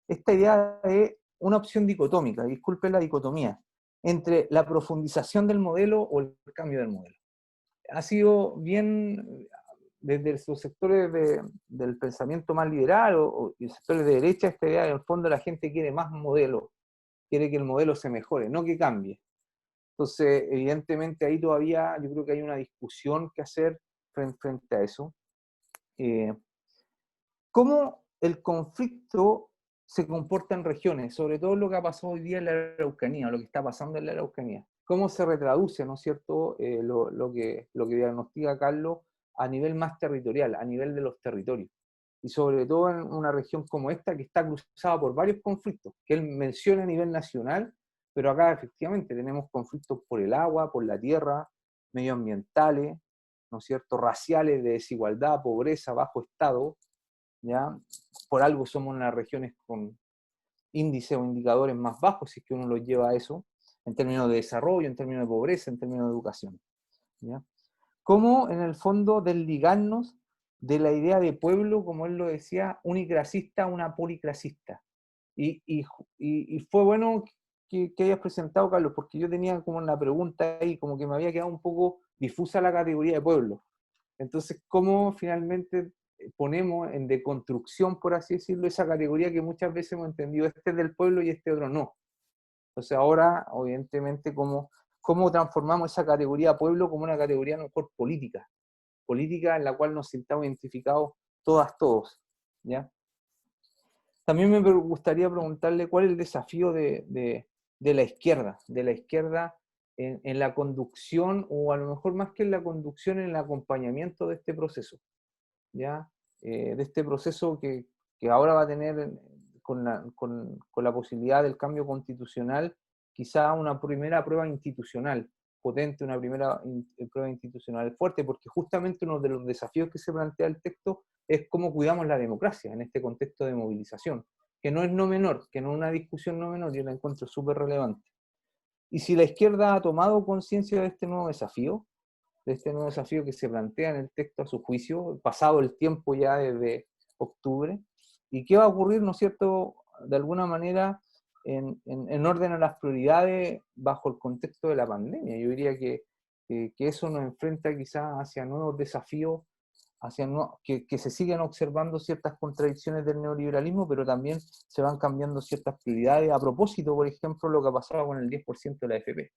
S3: esta idea de una opción dicotómica, disculpe la dicotomía, entre la profundización del modelo o el cambio del modelo. Ha sido bien, desde los sectores del pensamiento más liberal o sectores de derecha, esta idea de, en el fondo, la gente quiere más modelo, quiere que el modelo se mejore, no que cambie. Entonces, evidentemente ahí todavía yo creo que hay una discusión que hacer frente a eso. ¿Cómo el conflicto se comporta en regiones? Sobre todo lo que ha pasado hoy día en la Araucanía, lo que está pasando en la Araucanía. ¿Cómo se retraduce, ¿no es cierto?, lo que diagnostica Carlos a nivel más territorial, a nivel de los territorios. Y sobre todo en una región como esta que está cruzada por varios conflictos, que él menciona a nivel nacional, pero acá efectivamente tenemos conflictos por el agua, por la tierra, medioambientales, ¿no es cierto?, raciales, de desigualdad, pobreza, bajo estado, ¿ya? Por algo somos unas regiones con índices o indicadores más bajos, si es que uno los lleva a eso, en términos de desarrollo, en términos de pobreza, en términos de educación, ¿ya? ¿Cómo, en el fondo, desligarnos de la idea de pueblo, como él lo decía, uniclasista a una policlasista? Y fue bueno que hayas presentado, Carlos, porque yo tenía como una pregunta ahí, como que me había quedado un poco difusa la categoría de pueblo. Entonces, ¿cómo finalmente ponemos en deconstrucción, por así decirlo, esa categoría que muchas veces hemos entendido, este es del pueblo y este otro no? Entonces ahora, evidentemente, ¿cómo transformamos esa categoría pueblo como una categoría a lo mejor política en la cual nos sintamos identificados todos, ¿ya? También me gustaría preguntarle cuál es el desafío de la izquierda en la conducción, o a lo mejor más que en la conducción, en el acompañamiento de este proceso, ¿ya? De este proceso que ahora va a tener con la posibilidad del cambio constitucional, quizá una primera prueba institucional potente, una primera prueba institucional fuerte, porque justamente uno de los desafíos que se plantea el texto es cómo cuidamos la democracia en este contexto de movilización, que no es no menor, que no es una discusión no menor, yo la encuentro súper relevante. Y si la izquierda ha tomado conciencia de este nuevo desafío que se plantea en el texto a su juicio, pasado el tiempo ya desde octubre, y qué va a ocurrir, ¿no es cierto?, de alguna manera en orden a las prioridades bajo el contexto de la pandemia. Yo diría que eso nos enfrenta quizás hacia nuevos desafíos, que se siguen observando ciertas contradicciones del neoliberalismo, pero también se van cambiando ciertas prioridades. A propósito, por ejemplo, lo que ha pasado con el 10% de la AFP.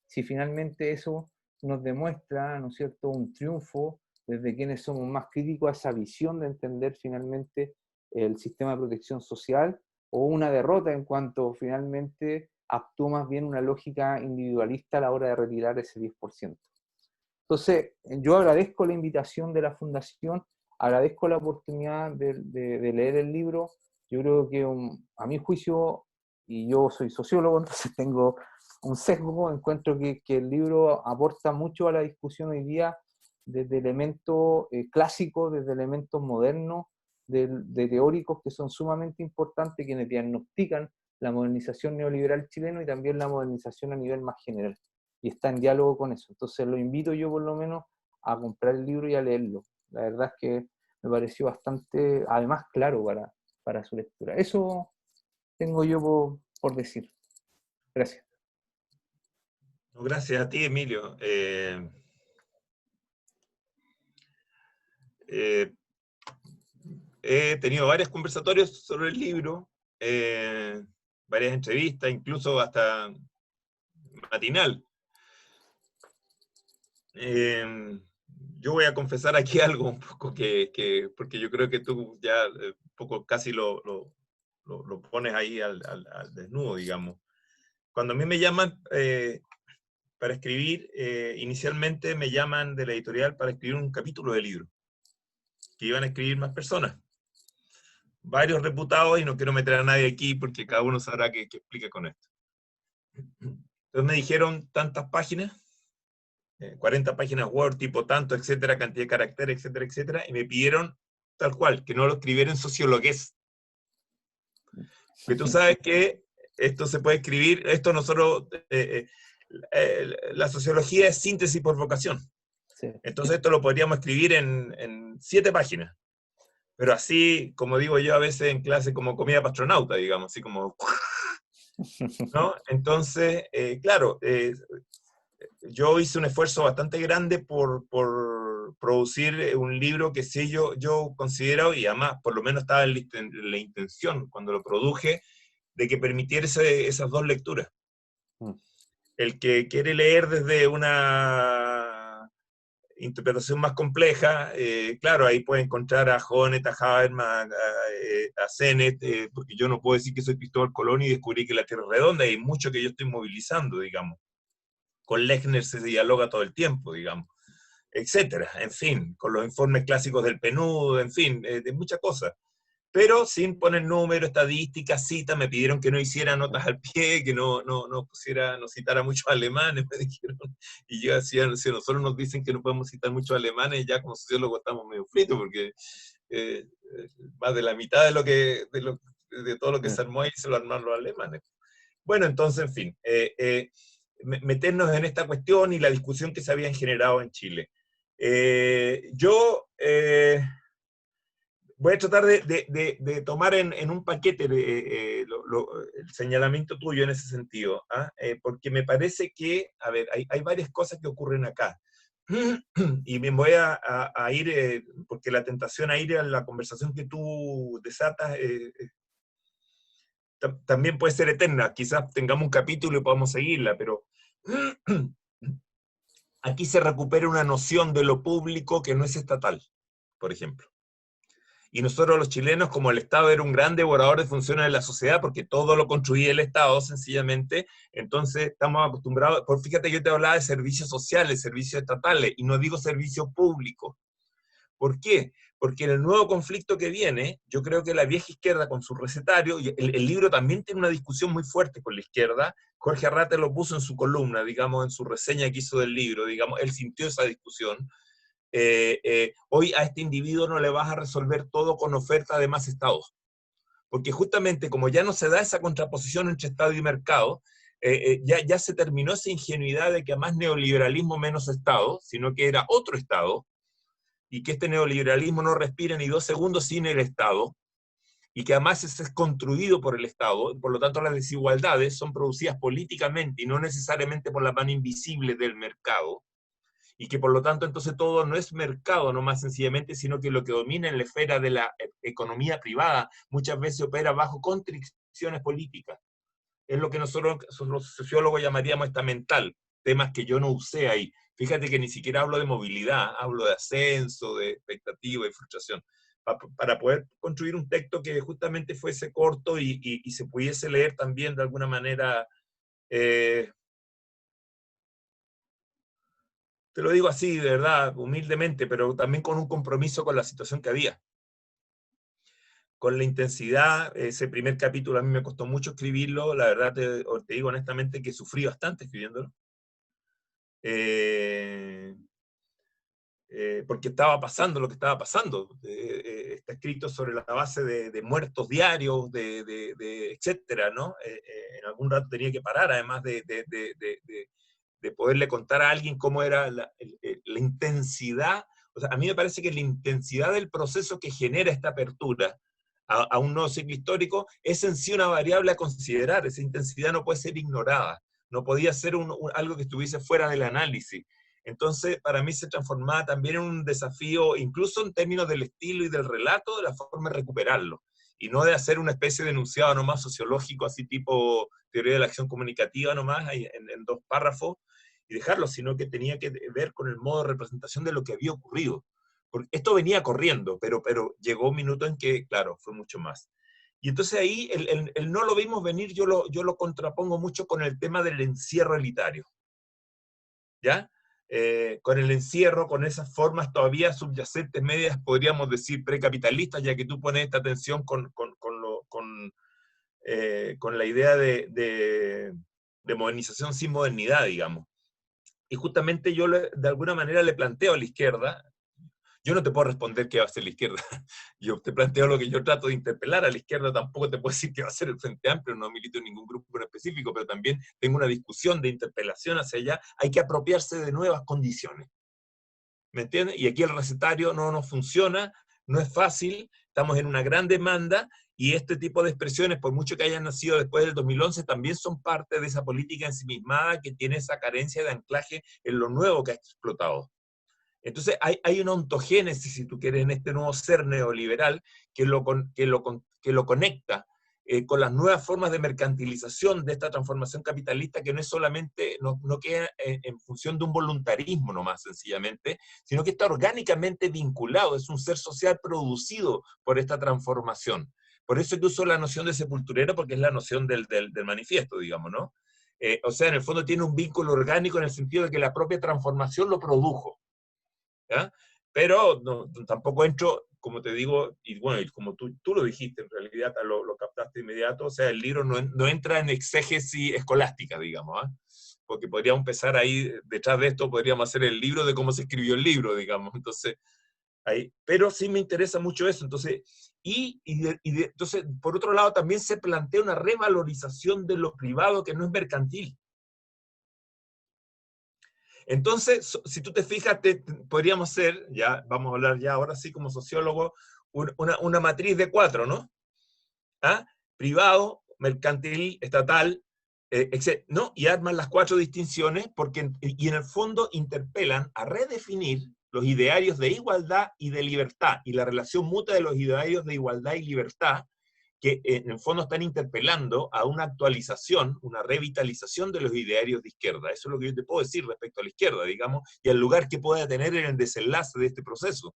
S3: Si finalmente eso nos demuestra, ¿no es cierto?, un triunfo desde quienes somos más críticos a esa visión de entender finalmente el sistema de protección social, o una derrota en cuanto finalmente actuó más bien una lógica individualista a la hora de retirar ese 10%. Entonces, yo agradezco la invitación de la Fundación, agradezco la oportunidad de leer el libro. Yo creo que a mi juicio, y yo soy sociólogo, entonces tengo un sesgo, encuentro que el libro aporta mucho a la discusión hoy día desde elementos clásicos, desde elementos modernos, de teóricos que son sumamente importantes, quienes diagnostican la modernización neoliberal chilena y también la modernización a nivel más general. Y está en diálogo con eso. Entonces lo invito yo por lo menos a comprar el libro y a leerlo. La verdad es que me pareció bastante, además, claro para su lectura. Eso tengo yo por decir. Gracias.
S2: Gracias a ti, Emilio. He tenido varios conversatorios sobre el libro, varias entrevistas, incluso hasta matinal. Yo voy a confesar aquí algo un poco porque yo creo que tú ya un poco casi lo pones ahí al desnudo, digamos. Cuando a mí me llaman para escribir, inicialmente me llaman de la editorial para escribir un capítulo de libro, que iban a escribir más personas. Varios reputados, y no quiero meter a nadie aquí porque cada uno sabrá qué explica con esto. Entonces me dijeron tantas páginas, 40 páginas Word, tipo tanto, etcétera, cantidad de caracteres, etcétera, etcétera, y me pidieron tal cual, que no lo escribiera en sociologués. Que tú sabes que esto se puede escribir, esto nosotros, la sociología es síntesis por vocación.
S3: Sí.
S2: Entonces esto lo podríamos escribir en 7 páginas. Pero así, como digo yo a veces en clase, como comida para astronauta, digamos, así como... ¿no? Entonces, claro, yo hice un esfuerzo bastante grande por producir un libro que sí yo considero, y además por lo menos estaba en la intención cuando lo produje, de que permitiera esas dos lecturas. El que quiere leer desde una interpretación más compleja, claro, ahí puede encontrar a Jonet, a Habermas, a Sennett, porque yo no puedo decir que soy Cristóbal Colón y descubrí que la Tierra es redonda, hay mucho que yo estoy movilizando, digamos. Con Lechner se dialoga todo el tiempo, digamos, etcétera, en fin, con los informes clásicos del PNUD, en fin, de muchas cosas. Pero sin poner número, estadísticas, citas, me pidieron que no hiciera notas al pie, que no citara muchos alemanes, me dijeron. Y yo decía, si nosotros nos dicen que no podemos citar muchos alemanes, ya como sociólogos estamos medio fritos, porque más de la mitad de todo lo que se armó ahí se lo armaron los alemanes. Bueno, entonces, en fin, meternos en esta cuestión y la discusión que se habían generado en Chile. Yo voy a tratar de tomar en un paquete el señalamiento tuyo en ese sentido, porque me parece que, a ver, hay varias cosas que ocurren acá. Y me voy a ir, porque la tentación a ir a la conversación que tú desatas también puede ser eterna. Quizás tengamos un capítulo y podamos seguirla, pero aquí se recupera una noción de lo público que no es estatal, por ejemplo. Y nosotros los chilenos, como el Estado era un gran devorador de funciones de la sociedad, porque todo lo construía el Estado, sencillamente, entonces estamos acostumbrados, fíjate, yo te hablaba de servicios sociales, servicios estatales, y no digo servicios públicos. ¿Por qué? Porque en el nuevo conflicto que viene, yo creo que la vieja izquierda con su recetario, y el libro también tiene una discusión muy fuerte con la izquierda, Jorge Arrate lo puso en su columna, digamos, en su reseña que hizo del libro, digamos, él sintió esa discusión. Hoy a este individuo no le vas a resolver todo con oferta de más estados, porque justamente como ya no se da esa contraposición entre Estado y mercado, ya se terminó esa ingenuidad de que a más neoliberalismo menos Estado, sino que era otro Estado, y que este neoliberalismo no respira ni 2 segundos sin el Estado, y que además es construido por el Estado, por lo tanto las desigualdades son producidas políticamente y no necesariamente por la mano invisible del mercado, y que por lo tanto entonces todo no es mercado nomás sencillamente, sino que lo que domina en la esfera de la economía privada muchas veces opera bajo constricciones políticas. Es lo que nosotros los sociólogos llamaríamos estamental, temas que yo no usé ahí. Fíjate que ni siquiera hablo de movilidad, hablo de ascenso, de expectativa y frustración, para poder construir un texto que justamente fuese corto y se pudiese leer también de alguna manera Te lo digo así, de verdad, humildemente, pero también con un compromiso con la situación que había. Con la intensidad, ese primer capítulo a mí me costó mucho escribirlo, la verdad te digo honestamente que sufrí bastante escribiéndolo. Porque estaba pasando lo que estaba pasando. Está escrito sobre la base de muertos diarios, etcétera, ¿no? En algún rato tenía que parar, además de poderle contar a alguien cómo era la intensidad. O sea, a mí me parece que la intensidad del proceso que genera esta apertura a un nuevo ciclo histórico es en sí una variable a considerar. Esa intensidad no puede ser ignorada, no podía ser algo que estuviese fuera del análisis. Entonces, para mí se transformaba también en un desafío, incluso en términos del estilo y del relato, de la forma de recuperarlo, y no de hacer una especie de enunciado nomás sociológico, así tipo teoría de la acción comunicativa nomás, en 2 párrafos, y dejarlo, sino que tenía que ver con el modo de representación de lo que había ocurrido. Porque esto venía corriendo, pero llegó un minuto en que, claro, fue mucho más. Y entonces ahí el no lo vimos venir, yo lo contrapongo mucho con el tema del encierro elitario. ¿Ya? Con el encierro, con esas formas todavía subyacentes, medias, podríamos decir precapitalistas, ya que tú pones esta tensión con la idea de modernización sin modernidad, digamos. Y justamente yo de alguna manera le planteo a la izquierda, yo no te puedo responder qué va a hacer la izquierda, yo te planteo lo que yo trato de interpelar a la izquierda, tampoco te puedo decir qué va a hacer el Frente Amplio, no milito en ningún grupo en específico, pero también tengo una discusión de interpelación hacia allá, hay que apropiarse de nuevas condiciones, ¿me entiendes? Y aquí el recetario no nos funciona, no es fácil, estamos en una gran demanda, y este tipo de expresiones, por mucho que hayan nacido después del 2011, también son parte de esa política ensimismada que tiene esa carencia de anclaje en lo nuevo que ha explotado. Entonces hay una ontogénesis, si tú quieres, en este nuevo ser neoliberal que lo conecta con las nuevas formas de mercantilización de esta transformación capitalista, que no es solamente, no queda en función de un voluntarismo nomás sencillamente, sino que está orgánicamente vinculado, es un ser social producido por esta transformación. Por eso que uso la noción de sepulturero, porque es la noción del manifiesto, digamos, ¿no? O sea, en el fondo tiene un vínculo orgánico en el sentido de que la propia transformación lo produjo. ¿Ya? Pero no, tampoco entro, como te digo, y bueno, y como tú lo dijiste, en realidad lo captaste inmediato, o sea, el libro no entra en exégesis escolástica, digamos, ¿eh? Porque podríamos empezar ahí, detrás de esto podríamos hacer el libro de cómo se escribió el libro, digamos, entonces, ahí, pero sí me interesa mucho eso, entonces, entonces, por otro lado, también se plantea una revalorización de lo privado que no es mercantil. Entonces, si tú te fijas, podríamos ser, ya vamos a hablar ya ahora sí como sociólogo, una matriz de 4, ¿no? ¿Ah? Privado, mercantil, estatal, ¿no? Y arman las 4 distinciones y en el fondo interpelan a redefinir los idearios de igualdad y de libertad y la relación mutua de los idearios de igualdad y libertad, que en el fondo están interpelando a una actualización, una revitalización de los idearios de izquierda. Eso es lo que yo te puedo decir respecto a la izquierda, digamos, y al lugar que pueda tener en el desenlace de este proceso,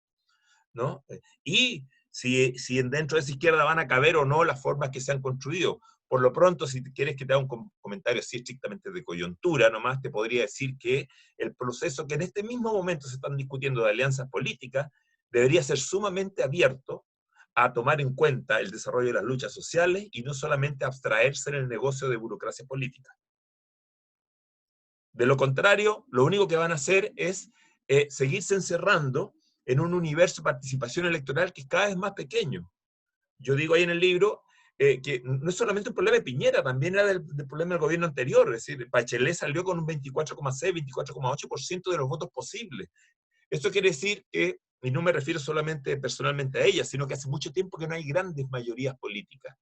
S2: ¿no? Y si dentro de esa izquierda van a caber o no las formas que se han construido. Por lo pronto, si quieres que te haga un comentario así estrictamente de coyuntura, nomás te podría decir que el proceso que en este mismo momento se están discutiendo de alianzas políticas debería ser sumamente abierto a tomar en cuenta el desarrollo de las luchas sociales y no solamente abstraerse en el negocio de burocracia política. De lo contrario, lo único que van a hacer es seguirse encerrando en un universo de participación electoral que es cada vez más pequeño. Yo digo ahí en el libro que no es solamente un problema de Piñera, también era del problema del gobierno anterior, es decir, Bachelet salió con un 24,6, 24,8% de los votos posibles. Esto quiere decir que, y no me refiero solamente personalmente a ella, sino que hace mucho tiempo que no hay grandes mayorías políticas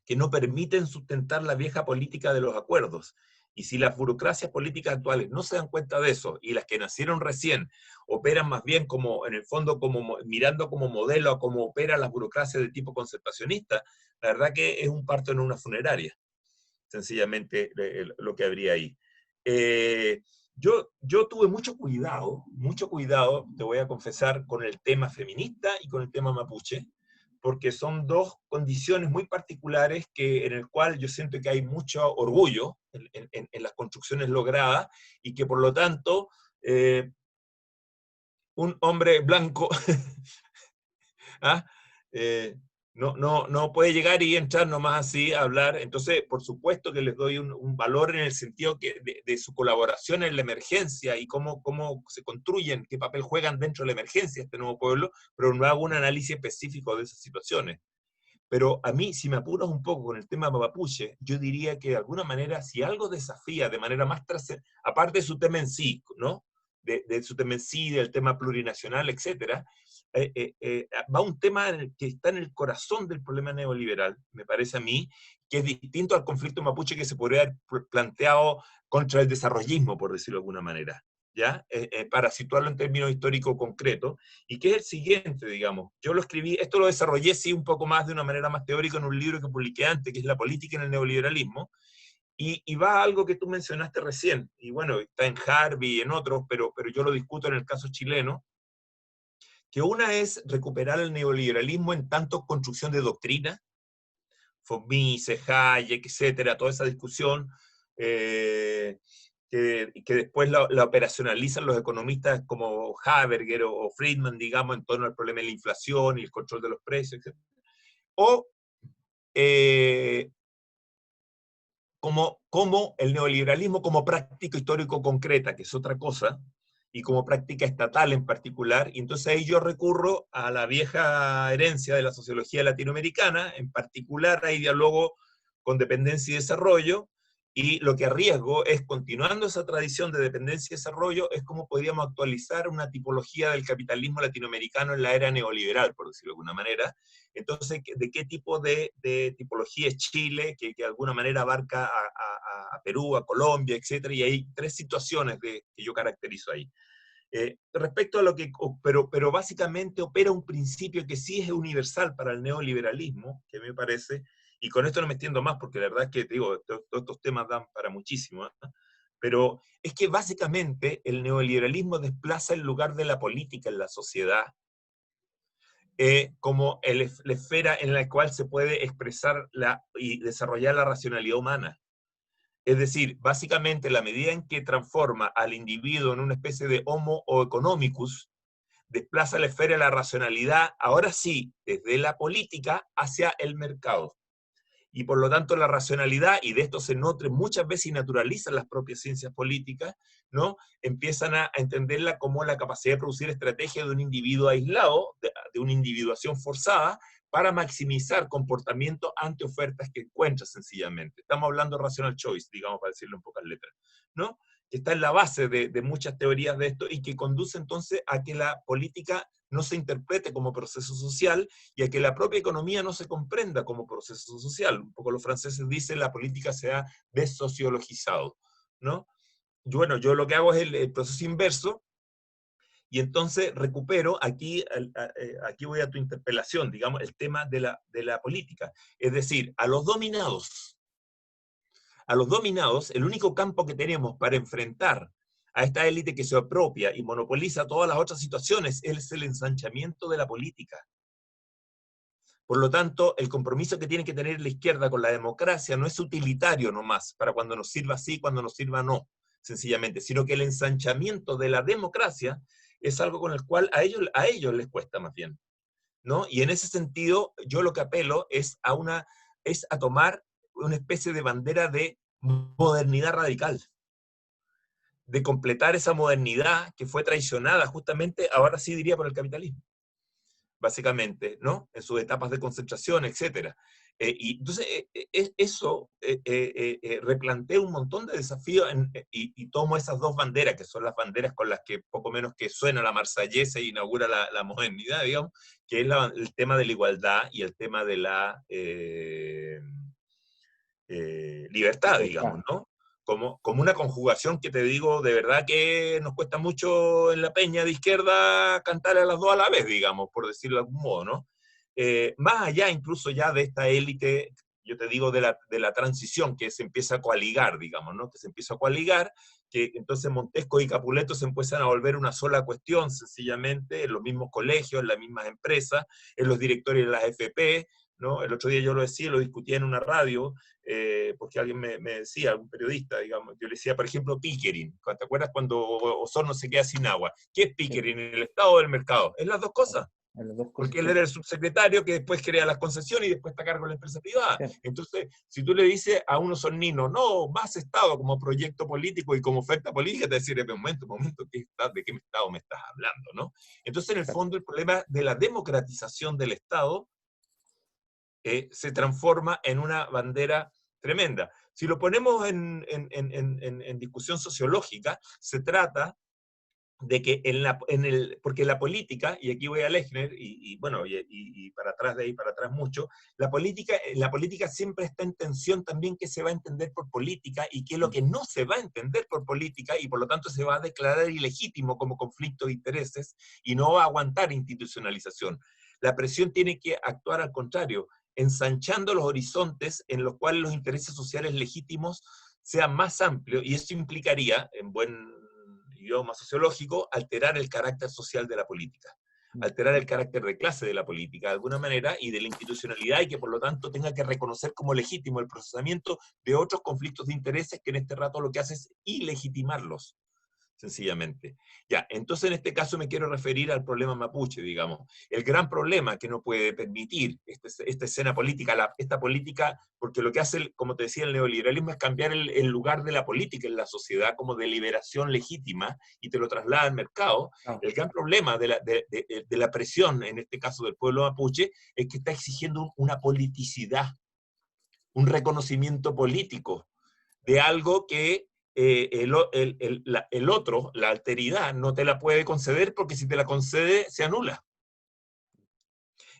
S2: que no permiten sustentar la vieja política de los acuerdos. Y si las burocracias políticas actuales no se dan cuenta de eso, y las que nacieron recién operan más bien como, en el fondo, como mirando como modelo a cómo operan las burocracias de tipo concertacionista, la verdad que es un parto en una funeraria, sencillamente lo que habría ahí. Yo tuve mucho cuidado, te voy a confesar, con el tema feminista y con el tema mapuche, porque son dos condiciones muy particulares en el cual yo siento que hay mucho orgullo en las construcciones logradas, y que por lo tanto un hombre blanco ¿ah? No puede llegar y entrar nomás así a hablar. Entonces, por supuesto que les doy un valor en el sentido de su colaboración en la emergencia y cómo se construyen, qué papel juegan dentro de la emergencia este nuevo pueblo, pero no hago un análisis específico de esas situaciones. Pero a mí, si me apuras un poco con el tema mapuche, yo diría que de alguna manera, si algo desafía de manera más trascendente, aparte de su tema en sí, ¿no? De su tema en sí, del tema plurinacional, etcétera, va un tema que está en el corazón del problema neoliberal, me parece a mí, que es distinto al conflicto mapuche que se podría haber planteado contra el desarrollismo, por decirlo de alguna manera, ¿ya? Para situarlo en términos históricos concretos, y que es el siguiente, digamos. Yo lo escribí, esto lo desarrollé sí un poco más de una manera más teórica en un libro que publiqué antes, que es La política en el neoliberalismo, y va a algo que tú mencionaste recién, y bueno, está en Harvey y en otros, pero yo lo discuto en el caso chileno, que una es recuperar el neoliberalismo en tanto construcción de doctrina, von Mises, Hayek, etcétera, toda esa discusión, que después la operacionalizan los economistas como Haberger o Friedman, digamos, en torno al problema de la inflación y el control de los precios, etc. O como el neoliberalismo como práctica histórico concreta, que es otra cosa, y como práctica estatal en particular, y entonces ahí yo recurro a la vieja herencia de la sociología latinoamericana, en particular hay diálogo con dependencia y desarrollo, y lo que arriesgo es, continuando esa tradición de dependencia y desarrollo, es cómo podríamos actualizar una tipología del capitalismo latinoamericano en la era neoliberal, por decirlo de alguna manera. Entonces, ¿de qué tipo de tipología es Chile, que de alguna manera abarca a Perú, a Colombia, etcétera? Y hay tres situaciones que yo caracterizo ahí. Respecto a lo que, pero básicamente opera un principio que sí es universal para el neoliberalismo, que me parece, y con esto no me extiendo más, porque la verdad es que, te digo, todos estos temas dan para muchísimo, ¿eh? Pero es que básicamente el neoliberalismo desplaza el lugar de la política en la sociedad, como la esfera en la cual se puede expresar y desarrollar la racionalidad humana. Es decir, básicamente la medida en que transforma al individuo en una especie de homo economicus, desplaza la esfera de la racionalidad, ahora sí, desde la política hacia el mercado. Y por lo tanto la racionalidad, y de esto se nutren muchas veces y naturalizan las propias ciencias políticas, ¿no? Empiezan a entenderla como la capacidad de producir estrategias de un individuo aislado, de una individuación forzada, para maximizar comportamiento ante ofertas que encuentra sencillamente. Estamos hablando de rational choice, digamos, para decirlo en pocas letras, ¿no? Que está en la base de muchas teorías de esto y que conduce entonces a que la política no se interprete como proceso social y a que la propia economía no se comprenda como proceso social. Un poco los franceses dicen la política se ha desociologizado, ¿no? Bueno, yo lo que hago es el proceso inverso, y entonces recupero, aquí voy a tu interpelación, digamos, el tema de la política. Es decir, a los dominados, el único campo que tenemos para enfrentar a esta élite que se apropia y monopoliza todas las otras situaciones es el ensanchamiento de la política. Por lo tanto, el compromiso que tiene que tener la izquierda con la democracia no es utilitario nomás, para cuando nos sirva sí, cuando nos sirva no, sencillamente, sino que el ensanchamiento de la democracia es algo con el cual a ellos les cuesta más bien, ¿no? Y en ese sentido, yo lo que apelo es a tomar una especie de bandera de modernidad radical, de completar esa modernidad que fue traicionada justamente, ahora sí diría, por el capitalismo, básicamente, ¿no? En sus etapas de concentración, etc. Y entonces eso replantea un montón de desafíos y tomo esas dos banderas, que son las banderas con las que poco menos que suena la marsellesa e inaugura la modernidad, digamos, que es el tema de la igualdad y el tema de la libertad, digamos, ¿no? Como una conjugación que te digo, de verdad que nos cuesta mucho en la peña de izquierda cantar a las dos a la vez, digamos, por decirlo de algún modo, ¿no? Más allá incluso ya de esta élite, yo te digo, de la transición que se empieza a coaligar, digamos, ¿no? Que se empieza a coaligar, que entonces Montesco y Capuleto se empiezan a volver una sola cuestión, sencillamente, en los mismos colegios, en las mismas empresas, en los directorios de las FP, ¿no? El otro día yo lo decía, lo discutía en una radio, porque alguien me decía, algún periodista, digamos, yo le decía, por ejemplo, Pickering. ¿Te acuerdas cuando Osorno se queda sin agua? ¿Qué es Pickering? ¿El Estado o el mercado? Es las dos cosas. Porque él era el subsecretario que después crea las concesiones y después está a cargo de la empresa privada. Sí. Entonces, si tú le dices a unos osorninos, no, más Estado como proyecto político y como oferta política, te decir, momento, ¿de qué Estado me estás hablando? ¿No? Entonces, en el fondo, el problema de la democratización del Estado se transforma en una bandera tremenda. Si lo ponemos en discusión sociológica, se trata de que porque la política, y aquí voy a Lechner, y para atrás de ahí, para atrás mucho, la política siempre está en tensión también qué se va a entender por política y qué es lo que no se va a entender por política, y por lo tanto se va a declarar ilegítimo como conflicto de intereses y no va a aguantar institucionalización. La presión tiene que actuar al contrario, ensanchando los horizontes en los cuales los intereses sociales legítimos sean más amplios, y eso implicaría, en buen idioma sociológico, alterar el carácter social de la política, alterar el carácter de clase de la política de alguna manera y de la institucionalidad, y que por lo tanto tenga que reconocer como legítimo el procesamiento de otros conflictos de intereses que en este rato lo que hace es ilegitimarlos, sencillamente. Ya, entonces en este caso me quiero referir al problema mapuche, digamos. El gran problema que no puede permitir esta escena política, esta política, porque lo que hace, como te decía, el neoliberalismo es cambiar el lugar de la política en la sociedad como deliberación legítima y te lo traslada al mercado. Oh. El gran problema de la presión, en este caso del pueblo mapuche, es que está exigiendo una politicidad, un reconocimiento político de algo que el otro, la alteridad, no te la puede conceder, porque si te la concede, se anula.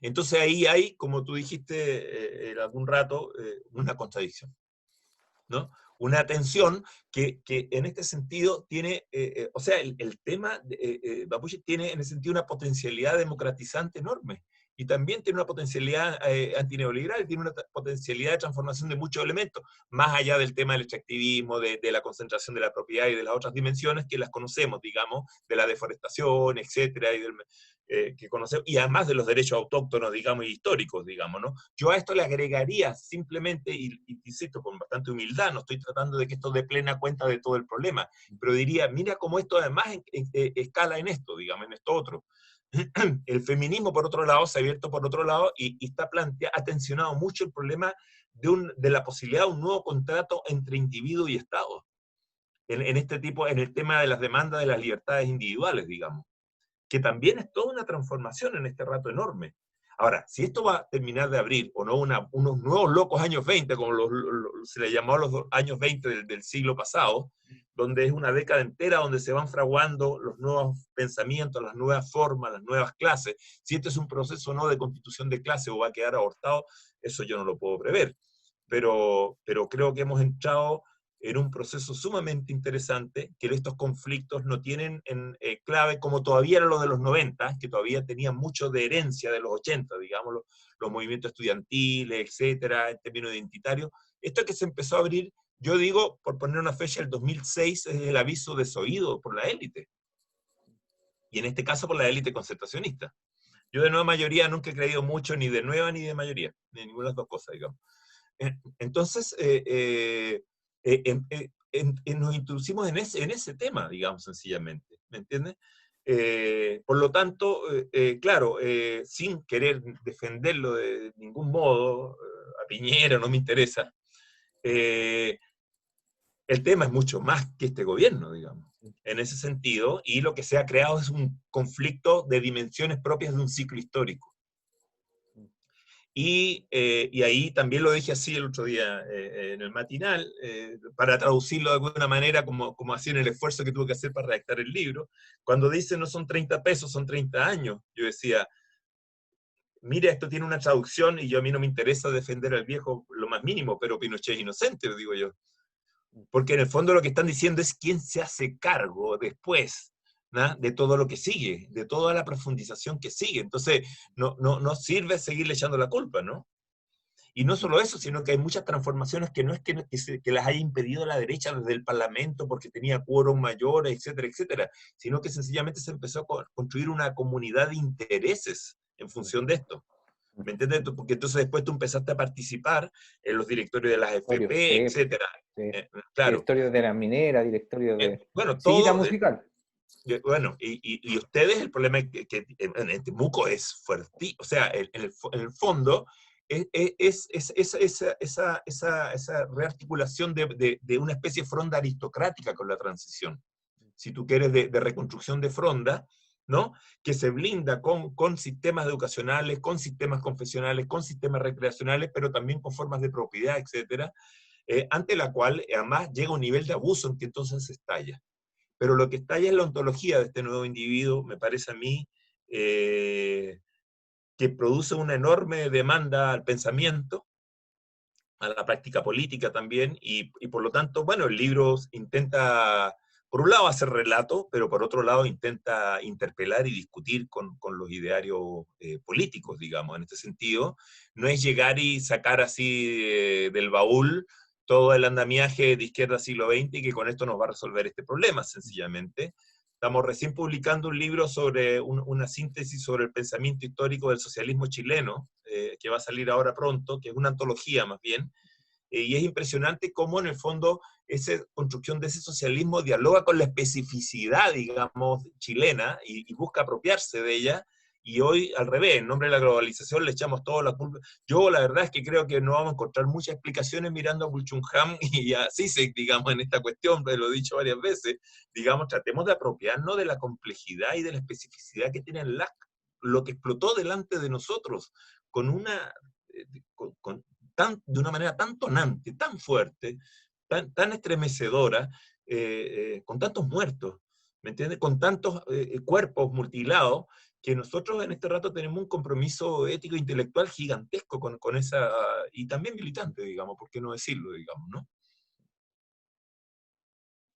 S2: Entonces ahí hay, como tú dijiste en algún rato, una contradicción, ¿no? Una tensión que en este sentido tiene, o sea, el tema mapuche tiene en ese sentido una potencialidad democratizante enorme. Y también tiene una potencialidad antineoliberal, tiene una potencialidad de transformación de muchos elementos, más allá del tema del extractivismo, de la concentración de la propiedad y de las otras dimensiones que las conocemos, digamos, de la deforestación, etcétera, que conocemos, y además de los derechos autóctonos, digamos, y históricos, digamos, ¿no? Yo a esto le agregaría simplemente, y insisto, con bastante humildad, no estoy tratando de que esto dé plena cuenta de todo el problema, pero diría, mira cómo esto además escala en esto, digamos, en esto otro. El feminismo, por otro lado, se ha abierto por otro lado y ha tensionado mucho el problema de la posibilidad de un nuevo contrato entre individuo y Estado. En el tema de las demandas de las libertades individuales, digamos. Que también es toda una transformación en este rato enorme. Ahora, si esto va a terminar de abrir, o no, unos nuevos locos años 20, como se le llamó a los años 20 del siglo pasado, donde es una década entera donde se van fraguando los nuevos pensamientos, las nuevas formas, las nuevas clases. Si este es un proceso o no de constitución de clase o va a quedar abortado, eso yo no lo puedo prever. Pero creo que hemos entrado en un proceso sumamente interesante, que estos conflictos no tienen en clave, como todavía era lo de los 90, que todavía tenían mucho de herencia de los 80, digamos, los movimientos estudiantiles, etcétera, en términos identitarios. Esto que se empezó a abrir, yo digo, por poner una fecha, el 2006 es el aviso desoído por la élite. Y en este caso por la élite concertacionista. Yo de nueva mayoría nunca he creído mucho ni de nueva ni de mayoría, ni de ninguna de las dos cosas, digamos. Entonces, nos introducimos en ese tema, digamos, sencillamente, ¿me entiendes? Por lo tanto, claro, sin querer defenderlo de ningún modo, a Piñera no me interesa, el tema es mucho más que este gobierno, digamos, en ese sentido, y lo que se ha creado es un conflicto de dimensiones propias de un ciclo histórico. Y ahí también lo dije así el otro día en el matinal, para traducirlo de alguna manera, como hacía en el esfuerzo que tuve que hacer para redactar el libro. Cuando dice no son 30 pesos, son 30 años, yo decía, mira, esto tiene una traducción y a mí no me interesa defender al viejo lo más mínimo, pero Pinochet es inocente, digo yo. Porque en el fondo lo que están diciendo es quién se hace cargo después, ¿no?, de todo lo que sigue, de toda la profundización que sigue. Entonces, no sirve seguirle echando la culpa, ¿no? Y no solo eso, sino que hay muchas transformaciones que no es que las haya impedido la derecha desde el Parlamento porque tenía quórum mayor, etcétera, etcétera, sino que sencillamente se empezó a construir una comunidad de intereses en función de esto. ¿Me entiendes? Porque entonces después tú empezaste a participar en los directorios de las FP, etcétera.
S3: Sí.
S2: Claro.
S3: Directorios de la minera, directorios de
S2: bueno,
S3: Sillita
S2: todo,
S3: musical.
S2: Bueno, y ustedes, el problema es que en Temuco es fuerte, o sea, en el fondo, es esa rearticulación de una especie de fronda aristocrática con la transición, si tú quieres, de reconstrucción de fronda, ¿no? Que se blinda con sistemas educacionales, con sistemas confesionales, con sistemas recreacionales, pero también con formas de propiedad, etcétera, ante la cual, además, llega un nivel de abuso en que entonces se estalla. Pero lo que estalla es la ontología de este nuevo individuo, me parece a mí, que produce una enorme demanda al pensamiento, a la práctica política también, y por lo tanto, bueno, el libro intenta, por un lado, hacer relato, pero por otro lado intenta interpelar y discutir con los idearios políticos, digamos, en este sentido. No es llegar y sacar así del baúl todo el andamiaje de izquierda siglo XX y que con esto nos va a resolver este problema, sencillamente. Estamos recién publicando un libro sobre una síntesis sobre el pensamiento histórico del socialismo chileno, que va a salir ahora pronto, que es una antología más bien, y es impresionante cómo en el fondo esa construcción de ese socialismo dialoga con la especificidad, digamos, chilena, y busca apropiarse de ella, y hoy al revés, en nombre de la globalización le echamos toda la culpa. Yo la verdad es que creo que no vamos a encontrar muchas explicaciones mirando a Bulchunham y a Zizek, digamos, en esta cuestión, lo he dicho varias veces, digamos, tratemos de apropiarnos de la complejidad y de la especificidad que tiene lo que explotó delante de nosotros, con una, de una manera tan tonante, tan fuerte, tan estremecedora, con tantos muertos, ¿me entiendes? Con tantos cuerpos mutilados, que nosotros en este rato tenemos un compromiso ético e intelectual gigantesco con esa, y también militante, digamos, ¿por qué no decirlo, digamos, no?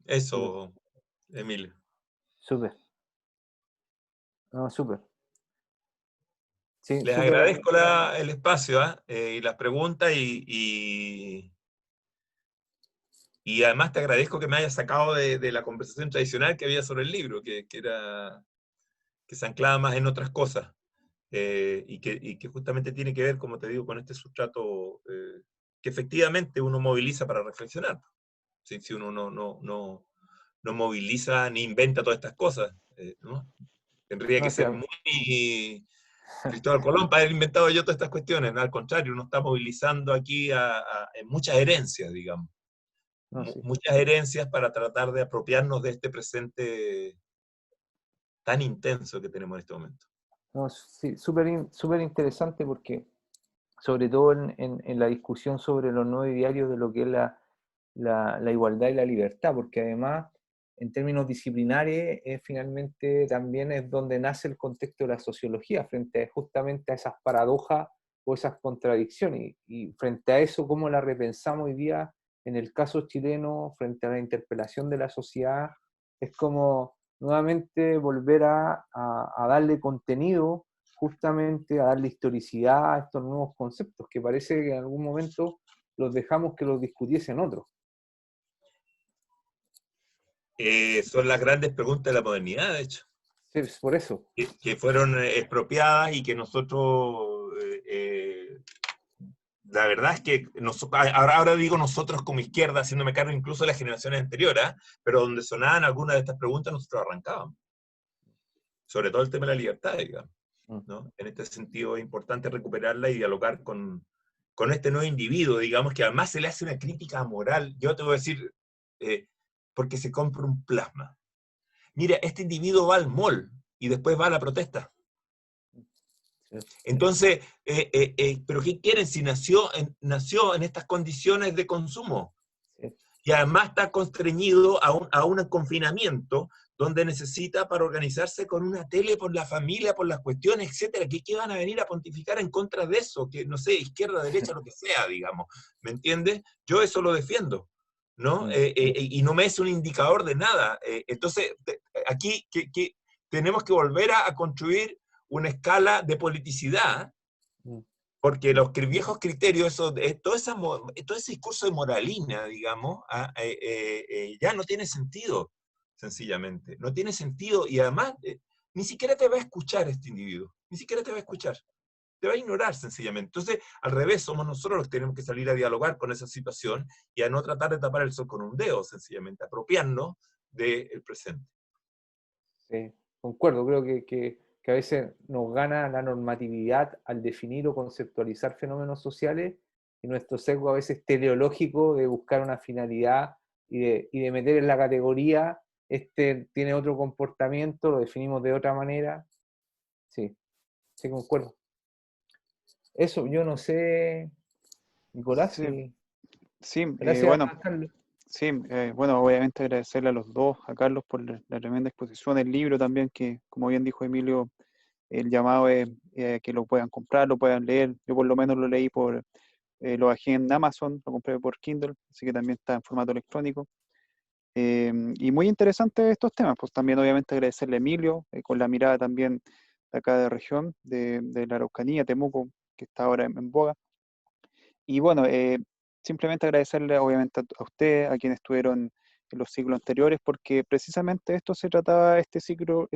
S2: Eso, Emilio.
S3: Súper. No, súper. Sí,
S2: Les
S3: súper.
S2: agradezco el espacio y las preguntas y además te agradezco que me hayas sacado de la conversación tradicional que había sobre el libro, que se anclaba más en otras cosas, y que justamente tiene que ver, como te digo, con este sustrato que efectivamente uno moviliza para reflexionar. Si uno no moviliza ni inventa todas estas cosas, ¿no? Tendría que ser muy Cristóbal Colón para haber inventado yo todas estas cuestiones. No, al contrario, uno está movilizando aquí en muchas herencias, digamos. Muchas herencias para tratar de apropiarnos de este presente tan intenso que tenemos en este momento.
S3: No, sí, súper interesante porque, sobre todo en la discusión sobre los nuevos idearios de lo que es la igualdad y la libertad, porque además, en términos disciplinares, finalmente también es donde nace el contexto de la sociología, frente justamente a esas paradojas o esas contradicciones, y frente a eso, cómo la repensamos hoy día en el caso chileno, frente a la interpelación de la sociedad, es como nuevamente volver a darle contenido, justamente a darle historicidad a estos nuevos conceptos, que parece que en algún momento los dejamos que los discutiesen otros.
S2: Son las grandes preguntas de la modernidad, de hecho.
S3: Sí, por eso.
S2: Que fueron expropiadas y que nosotros, la verdad es que, ahora digo nosotros como izquierda, haciéndome cargo incluso de las generaciones anteriores, pero donde sonaban algunas de estas preguntas, nosotros arrancábamos. Sobre todo el tema de la libertad, digamos, ¿no? En este sentido es importante recuperarla y dialogar con este nuevo individuo, digamos, que además se le hace una crítica moral. Yo te voy a decir, porque se compra un plasma. Mira, este individuo va al mall y después va a la protesta. Entonces, ¿pero qué quieren si nació en estas condiciones de consumo? Y además está constreñido a un confinamiento donde necesita para organizarse con una tele por la familia, por las cuestiones, etcétera, que van a venir a pontificar en contra de eso, que no sé, izquierda, derecha, lo que sea, digamos, ¿me entiendes? Yo eso lo defiendo, ¿no? Y no me es un indicador de nada. Entonces, aquí tenemos que volver a construir una escala de politicidad Porque los viejos criterios, todo ese discurso de moralina, digamos, ya no tiene sentido, sencillamente. No tiene sentido y además ni siquiera te va a escuchar este individuo, ni siquiera te va a escuchar. Te va a ignorar sencillamente. Entonces, al revés, somos nosotros los que tenemos que salir a dialogar con esa situación y a no tratar de tapar el sol con un dedo, sencillamente, apropiarnos del presente.
S3: Sí, concuerdo, creo que a veces nos gana la normatividad al definir o conceptualizar fenómenos sociales y nuestro sesgo a veces teleológico de buscar una finalidad y de meter en la categoría, este tiene otro comportamiento, lo definimos de otra manera. Sí, sí, concuerdo. Eso, yo no sé, Nicolás,
S1: Sí,
S3: y
S1: sí,
S3: gracias,
S1: bueno,
S3: Carlos.
S1: sí, bueno, obviamente agradecerle a los dos, a Carlos por la tremenda exposición, el libro también, que como bien dijo Emilio, el llamado es que lo puedan comprar, lo puedan leer. Yo por lo menos lo leí lo bajé en Amazon, lo compré por Kindle, así que también está en formato electrónico. Y muy interesantes estos temas, pues también obviamente agradecerle a Emilio, con la mirada también de acá de región, de la Araucanía, Temuco, que está ahora en boga. Y bueno, simplemente agradecerle obviamente a usted, a quienes estuvieron en los ciclos anteriores, porque precisamente esto se trataba este ciclo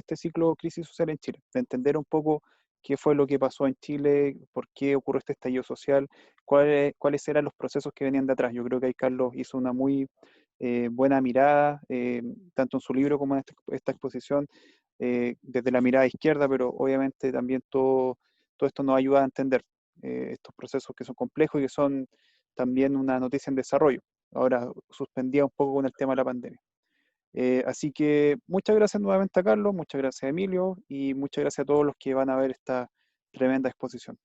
S1: crisis social en Chile, de entender un poco qué fue lo que pasó en Chile, por qué ocurrió este estallido social, cuáles eran los procesos que venían de atrás. Yo creo que ahí Carlos hizo una muy buena mirada, tanto en su libro como en esta exposición, desde la mirada izquierda, pero obviamente también todo esto nos ayuda a entender estos procesos que son complejos y que son también una noticia en desarrollo. Ahora suspendía un poco con el tema de la pandemia. Así que muchas gracias nuevamente a Carlos, muchas gracias a Emilio y muchas gracias a todos los que van a ver esta tremenda exposición.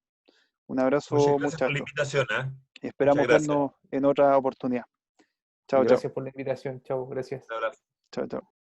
S1: Un
S2: Muchas
S1: abrazo,
S2: gracias por la
S1: muchachos,
S2: invitación, ¿eh?
S1: y
S2: Muchas
S1: esperamos
S2: gracias.
S1: vernos en otra oportunidad.
S3: Y
S1: Chao, chao.
S3: gracias por la invitación. Chao, gracias.
S2: Un abrazo.
S1: Chao, chao.